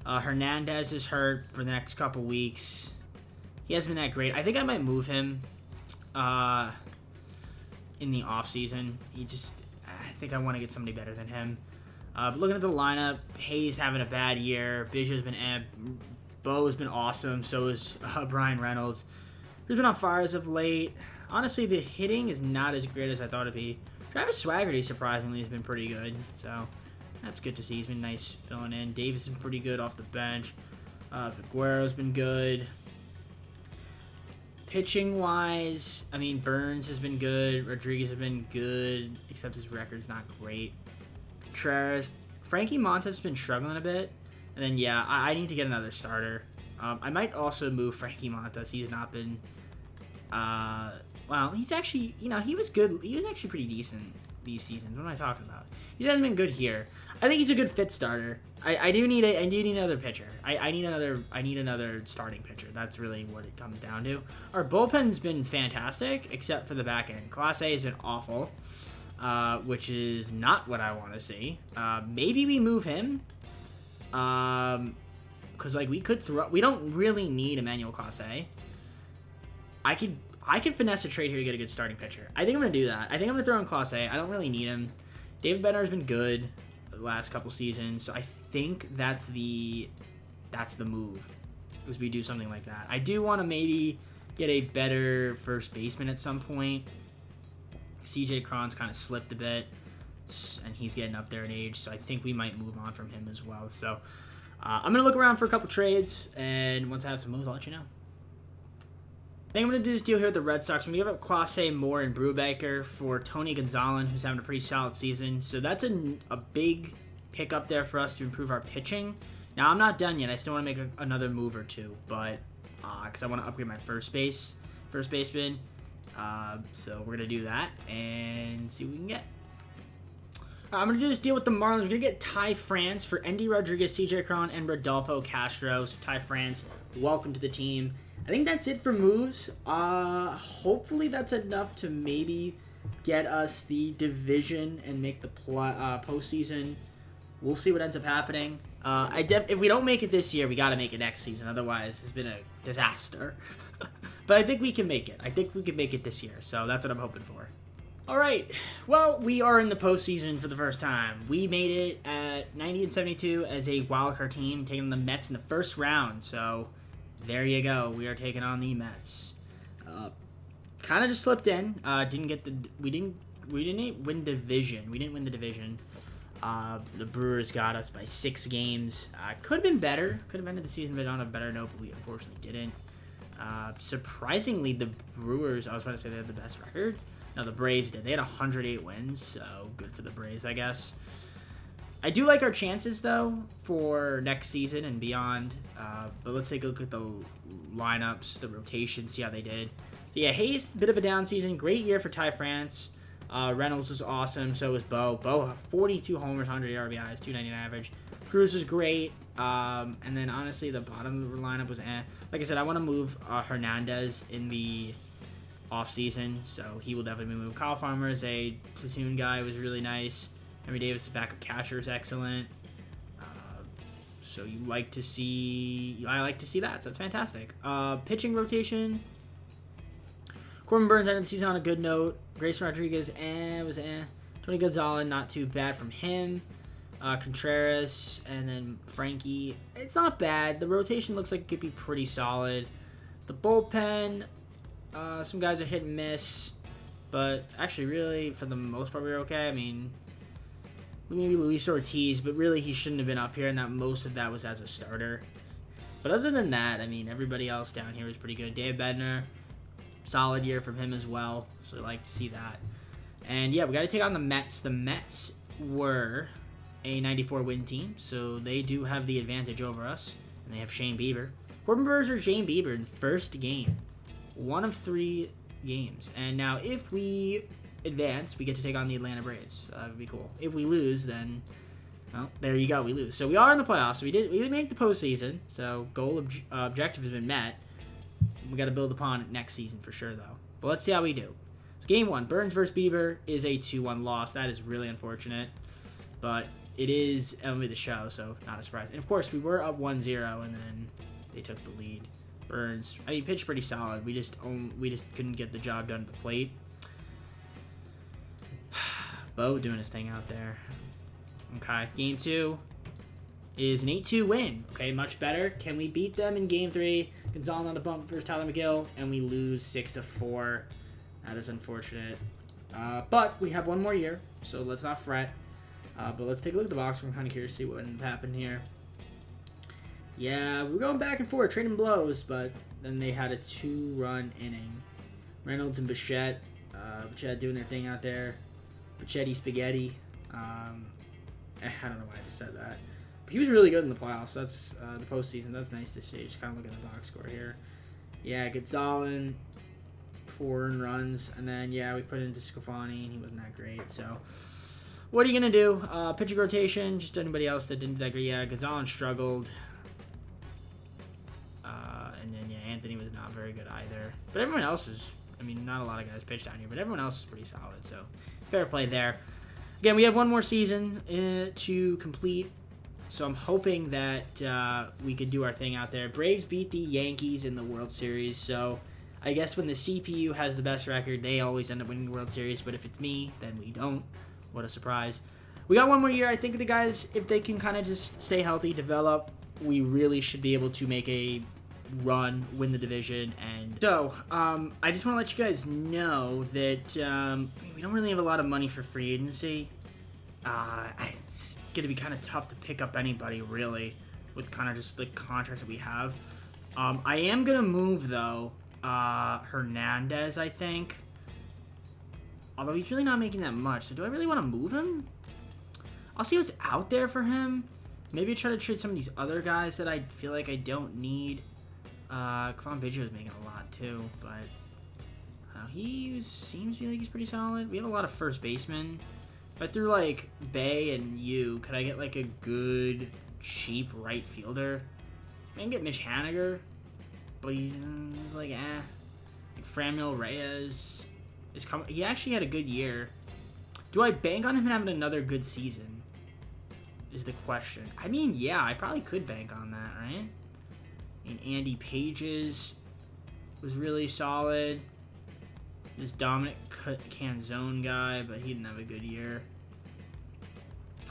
Hernandez is hurt for the next couple weeks. He hasn't been that great. I think I might move him in the offseason. I think I want to get somebody better than him. But looking at the lineup, Hayes having a bad year. Biggio's been Bo's been awesome. So is Brian Reynolds, who's been on fire as of late. Honestly, the hitting is not as great as I thought it'd be. Travis Swaggerty, surprisingly, has been pretty good. So that's good to see. He's been nice filling in. Davis has been pretty good off the bench. Aguero's been good. Pitching-wise, I mean, Burns has been good. Rodriguez has been good, except his record's not great. Contreras. Frankie Montes has been struggling a bit. And then, yeah, I need to get another starter. I might also move Frankie Montes. He's not been... well, he's actually... he was good. He was actually pretty decent these seasons. What am I talking about? He hasn't been good here. I think he's a good fit starter. I do need another pitcher. I need another starting pitcher. That's really what it comes down to. Our bullpen's been fantastic, except for the back end. Class A has been awful, which is not what I want to see. Maybe we move him, because we could throw. We don't really need Emmanuel Class A. I could finesse a trade here to get a good starting pitcher. I think I'm gonna do that. I think I'm gonna throw in Class A. I don't really need him. David Bednar has been good the last couple seasons, so I think that's the move, is we do something like that. I do want to maybe get a better first baseman at some point. CJ Cron's kind of slipped a bit, and he's getting up there in age, so I think we might move on from him as well. So I'm gonna look around for a couple trades, and once I have some moves, I'll let you know. I think I'm going to do this deal here with the Red Sox. We're going to give up Clase, Moore, and Brubaker for Tony Gonzalez, who's having a pretty solid season. So that's a big pickup there for us to improve our pitching. Now, I'm not done yet. I still want to make another move or two, but because I want to upgrade my first baseman. So we're going to do that and see what we can get. I'm going to do this deal with the Marlins. We're going to get Ty France for Endy Rodriguez, CJ Cron, and Rodolfo Castro. So Ty France, welcome to the team. I think that's it for moves. Hopefully that's enough to maybe get us the division and make the postseason. We'll see what ends up happening. If we don't make it this year, we got to make it next season. Otherwise, it's been a disaster. But I think we can make it. I think we can make it this year. So that's what I'm hoping for. All right. Well, we are in the postseason for the first time. We made it at 90-72 as a wildcard team, taking on the Mets in the first round. So there you go. We are taking on the Mets. Kind of just slipped in. We didn't win division. We didn't win the division. The Brewers got us by 6 games. Could have been better. Could have ended the season on a better note, but we unfortunately didn't. Surprisingly, the Brewers, I was about to say they had the best record. No, the Braves did. They had 108 wins, so good for the Braves, I guess. I do like our chances, though, for next season and beyond. But let's take a look at the lineups, the rotation, see how they did. So yeah, Hayes, bit of a down season. Great year for Ty France. Reynolds was awesome. So was Bo. Bo, 42 homers, 100 RBIs, 290 average. Cruz was great. And then, honestly, the bottom of the lineup was eh. Like I said, I want to move Hernandez in the offseason. So he will definitely be moved. Kyle Farmer is a platoon guy. Was really nice. Henry Davis' backup catcher is excellent. So I like to see that. So that's fantastic. Pitching rotation. Corbin Burns ended the season on a good note. Grayson Rodriguez, Tony Gonzalez, not too bad from him. Contreras, and then Frankie. It's not bad. The rotation looks like it could be pretty solid. The bullpen, some guys are hit and miss. But actually, really, for the most part, we're okay. I mean, maybe Luis Ortiz, but really he shouldn't have been up here, and that most of that was as a starter. But other than that, I mean, everybody else down here was pretty good. Dave Bednar, solid year from him as well, so I like to see that. And yeah, we got to take on the Mets. The Mets were a 94 win team, so they do have the advantage over us, and they have Shane Bieber. Corbin Burns or Shane Bieber in the first game. 1 of 3 games. And now if we advance, we get to take on the Atlanta Braves. So that would be cool. If we lose, then, well, there you go, we lose. So we are in the playoffs. So we did make the postseason. So objective has been met. We got to build upon it next season for sure, though. But let's see how we do. So game 1, Burns versus Bieber is a 2-1 loss. That is really unfortunate, but it is MLB The Show, so not a surprise. And of course, we were up 1-0, and then they took the lead. Burns, I mean, pitched pretty solid. We just couldn't get the job done at the plate. Bo doing his thing out there. Okay, game 2 is an 8-2 win. Okay, much better. Can we beat them in game 3? Gonzalez on the bump versus Tyler McGill, and we lose 6-4. That is unfortunate. But we have one more year, so let's not fret. But let's take a look at the box. I'm kind of curious to see what happened here. Yeah, we're going back and forth, trading blows, but then they had a 2-run inning. Reynolds and Bichette. Bichette doing their thing out there. Bichetti Spaghetti. I don't know why I just said that. But he was really good in the playoffs. That's the postseason. That's nice to see. Just kind of look at the box score here. Yeah, Gonzalez, 4 runs. And then, yeah, we put it into Scafani, and he wasn't that great. So, what are you going to do? Pitching rotation, just anybody else that didn't do that great. Yeah, Gonzalez struggled. And then, yeah, Anthony was not very good either. But everyone else is, I mean, not a lot of guys pitched down here, but everyone else is pretty solid. So, fair play there. Again, we have one more season to complete. So, I'm hoping that we could do our thing out there. Braves beat the Yankees in the World Series. So, I guess when the CPU has the best record, they always end up winning the World Series. But if it's me, then we don't. What a surprise. We got one more year. I think the guys, if they can kind of just stay healthy, develop, we really should be able to make a run, win the division. And so, I just want to let you guys know that we don't really have a lot of money for free agency. It's going to be kind of tough to pick up anybody, really, with kind of just the contracts that we have. I am going to move, though, Hernandez, I think. Although he's really not making that much. So do I really want to move him? I'll see what's out there for him. Maybe try to trade some of these other guys that I feel like I don't need. Kevon Biggio is making a lot too, but he seems to be like he's pretty solid. We have a lot of first basemen. If I threw like Bay and you, could I get like a good, cheap right fielder? I can get Mitch Haniger, but he's like, Like Franmil Reyes is coming. He actually had a good year. Do I bank on him having another good season? Is the question. I mean, yeah, I probably could bank on that, right? And Andy Pages was really solid. This Dominic Canzone guy, but he didn't have a good year.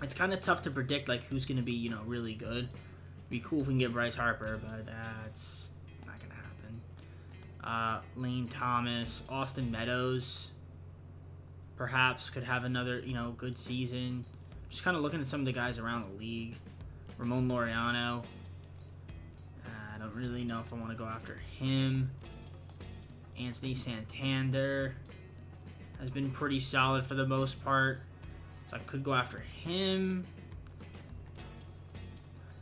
It's kind of tough to predict like who's going to be, you know, really good. It'd be cool if we can get Bryce Harper, but that's not going to happen. Lane Thomas, Austin Meadows, perhaps could have another, you know, good season. Just kind of looking at some of the guys around the league. Ramon Laureano. I don't really know if I want to go after him. Anthony Santander has been pretty solid for the most part. So I could go after him.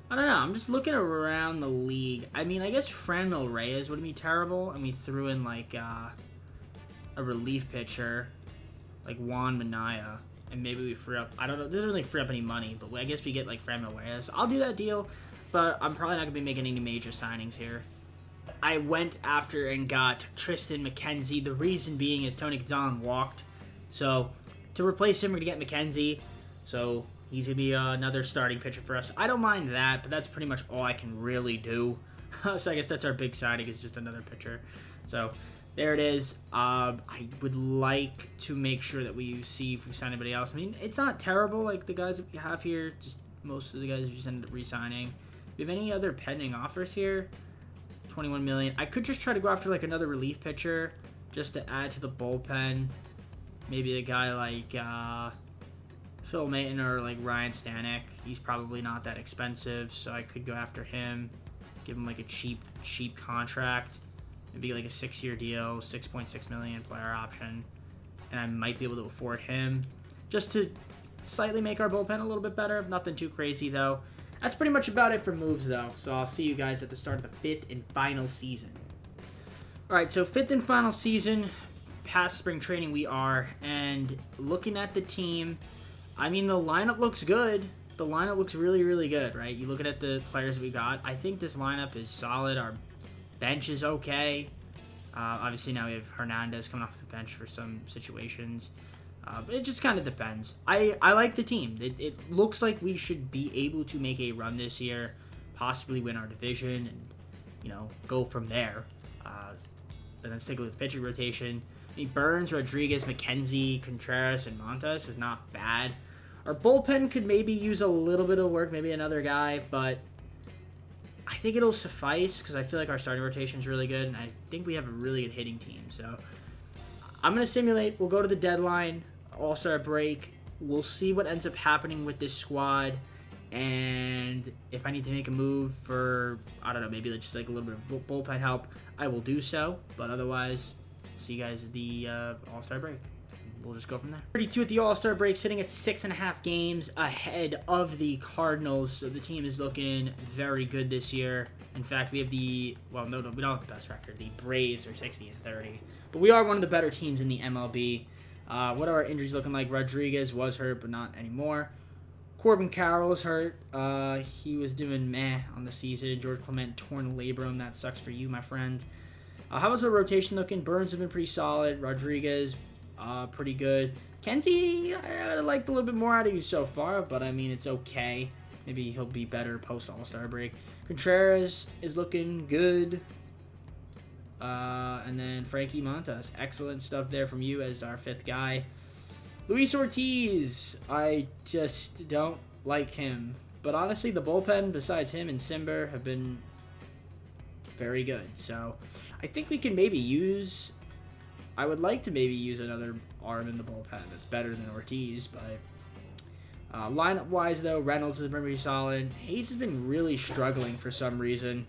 I don't know. I'm just looking around the league. I mean, I guess Franmil Reyes wouldn't be terrible. And we threw in like a relief pitcher like Juan Minaya. And maybe we free up, I don't know, it doesn't really free up any money, but I guess we get like Franmil Reyes. I'll do that deal, but I'm probably not going to be making any major signings here. I went after and got Tristan McKenzie. The reason being is Tony Gonzalez walked. So to replace him, we're going to get McKenzie. So he's going to be another starting pitcher for us. I don't mind that, but that's pretty much all I can really do. So I guess that's our big signing is just another pitcher. So There it is. I would like to make sure that we see if we sign anybody else. I mean, it's not terrible, like the guys that we have here. Just most of the guys just ended up re-signing. Do we have any other pending offers here? 21 million. I could just try to go after like another relief pitcher just to add to the bullpen. Maybe a guy like Phil Maton or like Ryan Stanek. He's probably not that expensive, so I could go after him. Give him like a cheap contract. Maybe like a 6-year deal, 6.6 million player option, and I might be able to afford him just to slightly make our bullpen a little bit better. Nothing too crazy though. That's pretty much about it for moves though. So I'll see you guys at the start of the 5th and final season. All right, so 5th and final season, past spring training we are, and looking at the team, I mean the lineup looks good. The lineup looks really, really good, right? You look at the players we got. I think this lineup is solid. Our bench is okay. Obviously now we have Hernandez coming off the bench for some situations. But it just kind of depends. I like the team. It looks like we should be able to make a run this year, possibly win our division, and, you know, go from there. And let's take a look at the pitching rotation. I mean, Burns, Rodriguez, McKenzie, Contreras, and Montas is not bad. Our bullpen could maybe use a little bit of work, maybe another guy, but I think it'll suffice because I feel like our starting rotation is really good, and I think we have a really good hitting team. So I'm going to simulate. We'll go to the deadline, All-Star break. We'll see what ends up happening with this squad, and if I need to make a move for, I don't know, maybe just like a little bit of bullpen help, I will do so. But otherwise, see you guys at the All-Star break. We'll just go from there. 32 at the All-Star break, sitting at 6.5 games ahead of the Cardinals. So the team is looking very good this year. In fact, we have no, we don't have the best record. The Braves are 60-30. But we are one of the better teams in the MLB. What are our injuries looking like? Rodriguez was hurt, but not anymore. Corbin Carroll is hurt. He was doing meh on the season. George Clement, torn labrum. That sucks for you, my friend. How was the rotation looking? Burns have been pretty solid. Rodriguez, pretty good. Kenzie, I liked a little bit more out of you so far, but I mean, it's okay. Maybe he'll be better post All-Star break. Contreras is looking good. And then Frankie Montas. Excellent stuff there from you as our 5th guy. Luis Ortiz. I just don't like him. But honestly, the bullpen, besides him and Simber, have been very good. So I think we can maybe use... I would like to maybe use another arm in the bullpen that's better than Ortiz, but lineup-wise, though, Reynolds has been pretty solid. Hayes has been really struggling for some reason.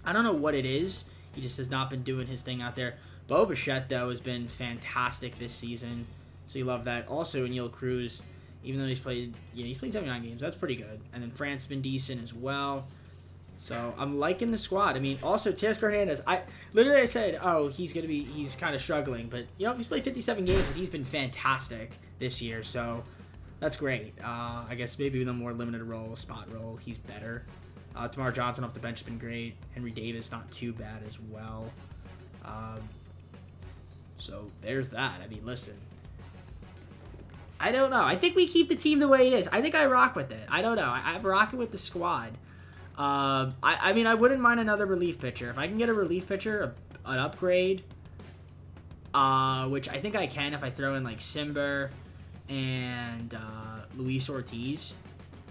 I don't know what it is. He just has not been doing his thing out there. Bo Bichette, though, has been fantastic this season, so you love that. Also, Neil Cruz, even though he's played 79 games, that's pretty good. And then France has been decent as well. So I'm liking the squad. I mean, also Teoscar Hernandez. I said, oh, he's kind of struggling, but you know, he's played 57 games, but he's been fantastic this year. So that's great. I guess maybe with a more limited role, spot role, he's better. Tamar Johnson off the bench has been great. Henry Davis not too bad as well. So there's that. I mean, listen. I don't know. I think we keep the team the way it is. I think I rock with it. I don't know. I'm rocking with the squad. I mean, I wouldn't mind another relief pitcher. If I can get a relief pitcher, an upgrade, which I think I can if I throw in, like, Simber and Luis Ortiz.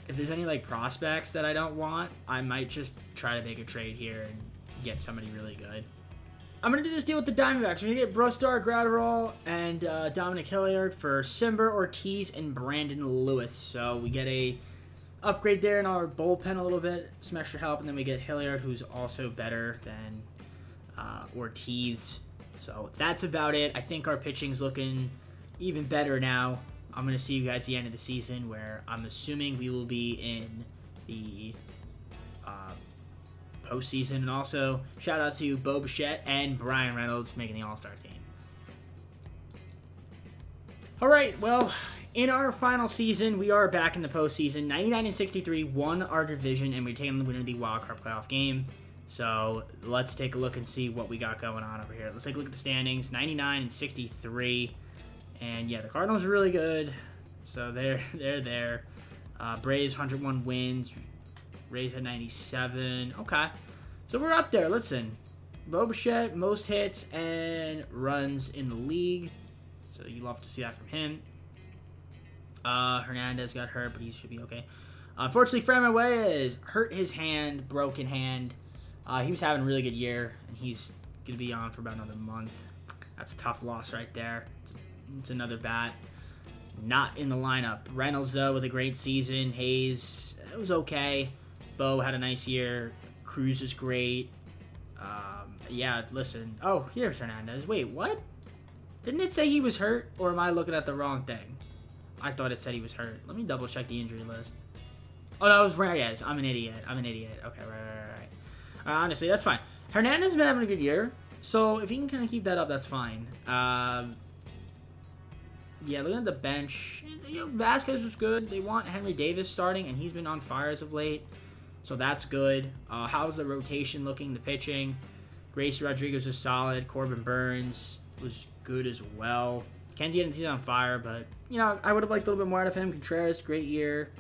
If there's any, like, prospects that I don't want, I might just try to make a trade here and get somebody really good. I'm going to do this deal with the Diamondbacks. We're going to get Brusdar Graterol and Dominic Hilliard for Simber, Ortiz, and Brandon Lewis. So we get a upgrade there in our bullpen a little bit, some extra help, and then we get Hilliard, who's also better than Ortiz. So that's about it. I think our pitching's looking even better now. I'm going to see you guys at the end of the season, where I'm assuming we will be in the postseason. And also, shout out to Bo Bichette and Brian Reynolds for making the All-Star team. All right, well, in our final season, we are back in the postseason. 99-63 won our division, and we're taking the winner of the wild card playoff game. So let's take a look and see what we got going on over here. Let's take a look at the standings. 99-63, and yeah, the Cardinals are really good. So they're there. Braves 101 wins. Rays had 97. Okay, so we're up there. Listen, Bo Bichette, most hits and runs in the league. So you love to see that from him. Hernandez got hurt, but he should be okay. Unfortunately, Framber Reyes hurt his hand, broken hand. He was having a really good year, and he's going to be on for about another month. That's a tough loss right there. It's another bat. Not in the lineup. Reynolds, though, with a great season. Hayes, it was okay. Bo had a nice year. Cruz is great. Yeah, listen. Oh, here's Hernandez. Wait, what? Didn't it say he was hurt, or am I looking at the wrong thing? I thought it said he was hurt. Let me double check the injury list. Oh, no, it was Reyes. I'm an idiot. Okay, right. Honestly, that's fine. Hernandez has been having a good year, so if he can kind of keep that up, that's fine. Yeah, looking at the bench, Vasquez was good. They want Henry Davis starting, and he's been on fire as of late, so that's good. How's the rotation looking, the pitching? Gracie Rodriguez was solid. Corbin Burns was good as well. Kenzie he's on fire, but, I would have liked a little bit more out of him. Contreras, great year.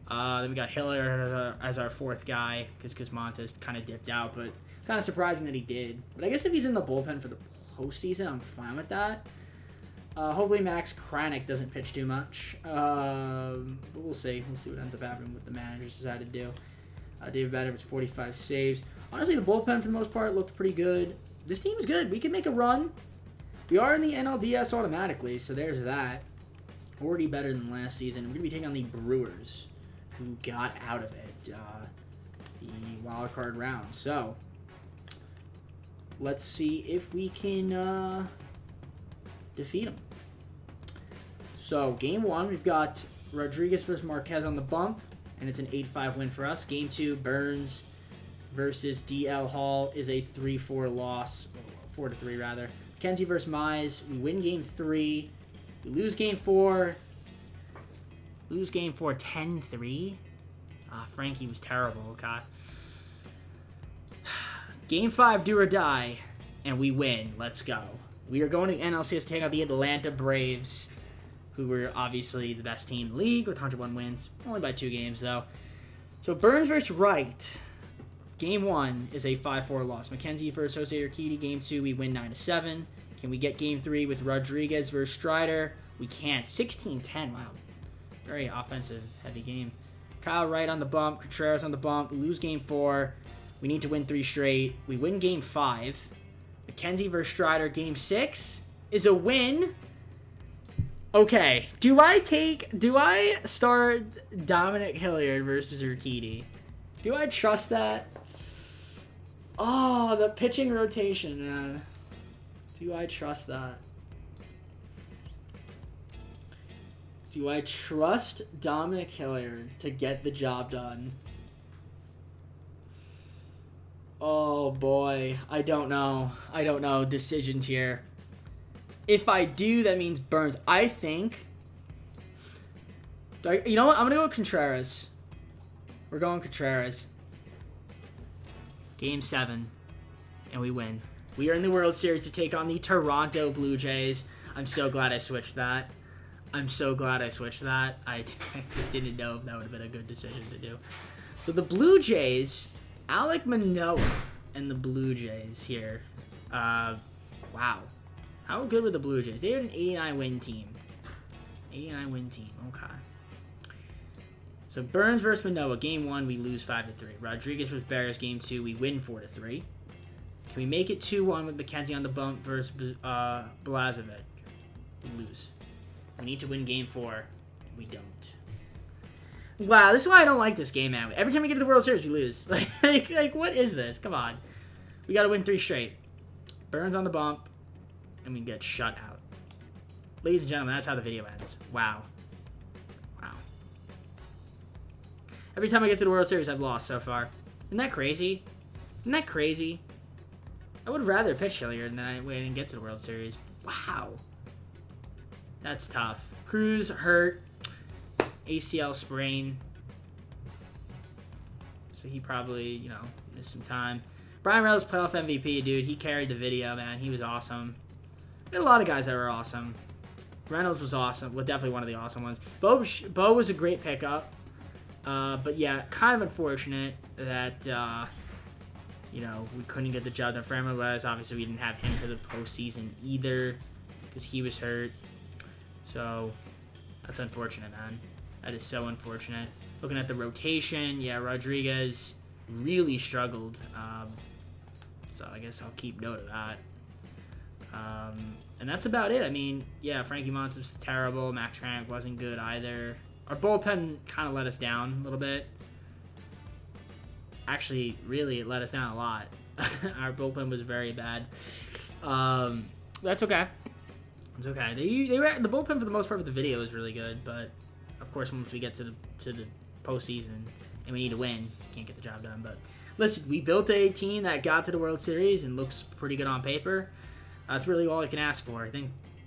Then we got Hiller as our fourth guy, because Montes kind of dipped out, but it's kind of surprising that he did. But I guess if he's in the bullpen for the postseason, I'm fine with that. Hopefully Max Kranick doesn't pitch too much. But we'll see. We'll see what ends up happening with the managers decide to do. David Bader with 45 saves. Honestly, the bullpen for the most part looked pretty good. This team is good. We can make a run. We are in the NLDS automatically, so there's that. Already better than last season. We're going to be taking on the Brewers, who got out of it, the wild card round. So, let's see if we can defeat them. So, game 1, we've got Rodriguez versus Marquez on the bump, and it's an 8-5 win for us. Game 2, Burns versus DL Hall is a 3-4 loss, 4-3 rather. McKenzie versus Mize, we win game 3, we lose game 4. Lose game 4, 10-3. Frankie was terrible, okay. Game 5, do or die, and we win. Let's go. We are going to NLCS to take out the Atlanta Braves, who were obviously the best team in the league with 101 wins. Only by 2 games, though. So Burns versus Wright. Game 1 is a 5-4 loss. McKenzie versus Jose Urquidy. Game 2, we win 9-7. Can we get game 3 with Rodriguez versus Strider? We can't. 16-10. Wow. Very offensive, heavy game. Kyle Wright on the bump. Contreras on the bump. We lose game 4. We need to win 3 straight. We win game 5. McKenzie versus Strider. Game 6 is a win. Okay. Do I start Dominic Hilliard versus Urquidy? Do I trust that? Oh, the pitching rotation, man. Do I trust that? Do I trust Dominic Hilliard to get the job done? Oh, boy. I don't know. Decisions here. If I do, that means Burns. I think... You know what? I'm going to go with Contreras. We're going Contreras. Game 7. And we win. We are in the World Series to take on the Toronto Blue Jays. I'm so glad I switched that. I just didn't know if that would have been a good decision to do. So the Blue Jays, Alek Manoah and the Blue Jays here. Wow. How good were the Blue Jays? They had an 89-win team. Okay. So Burns versus Manoah. Game 1, we lose 5-3. Rodriguez versus Barrios. Game 2, we win 4-3. Can we make it 2-1 with McKenzie on the bump versus Blazovic? We lose. We need to win game 4. We don't. Wow, this is why I don't like this game, man. Every time we get to the World Series, we lose. Like, what is this? Come on. We got to win 3 straight. Burns on the bump, and we get shut out. Ladies and gentlemen, that's how the video ends. Wow. Every time I get to the World Series, I've lost so far. Isn't that crazy? I would rather pitch Hilliard than I wait and get to the World Series. Wow. That's tough. Cruz hurt. ACL sprain. So he probably, missed some time. Brian Reynolds, playoff MVP, dude. He carried the video, man. He was awesome. We had a lot of guys that were awesome. Reynolds was awesome. Well, definitely one of the awesome ones. Bo was a great pickup. But yeah, kind of unfortunate that you know, we couldn't get the job done for MLS. Obviously, we didn't have him for the postseason either because he was hurt. So that's unfortunate, man. That is so unfortunate. Looking at the rotation, yeah, Rodriguez really struggled. So I guess I'll keep note of that. And that's about it. I mean, yeah, Frankie Montas was terrible. Max Frank wasn't good either. Our bullpen kind of let us down a little bit. Actually, really, it let us down a lot. Our bullpen was very bad. That's okay. It's okay. The bullpen for the most part of the video is really good, but of course, once we get to the postseason and we need to win, can't get the job done. But listen, we built a team that got to the World Series and looks pretty good on paper. That's really all I can ask for.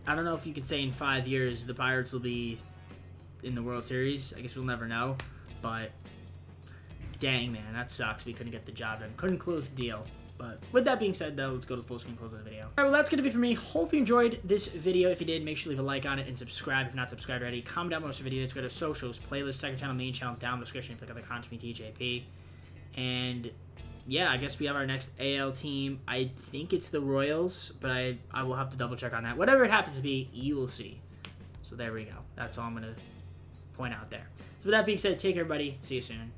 I don't know if you could say in 5 years the Pirates will be in the World Series. I guess we'll never know, but dang, man, that sucks. We couldn't get the job done. Couldn't close the deal. But with that being said, though, let's go to the full screen close of the video. All right, well, that's going to be for me. Hope you enjoyed this video. If you did, make sure to leave a like on it and subscribe if you're not subscribed already. Comment down below the video. Let's go to socials, playlist, second channel, main channel, down in the description. Click on the content TJP. And yeah, I guess we have our next AL team. I think it's the Royals, but I will have to double check on that. Whatever it happens to be, you will see. So there we go. That's all I'm going to point out there. So with that being said, take care, everybody. See you soon.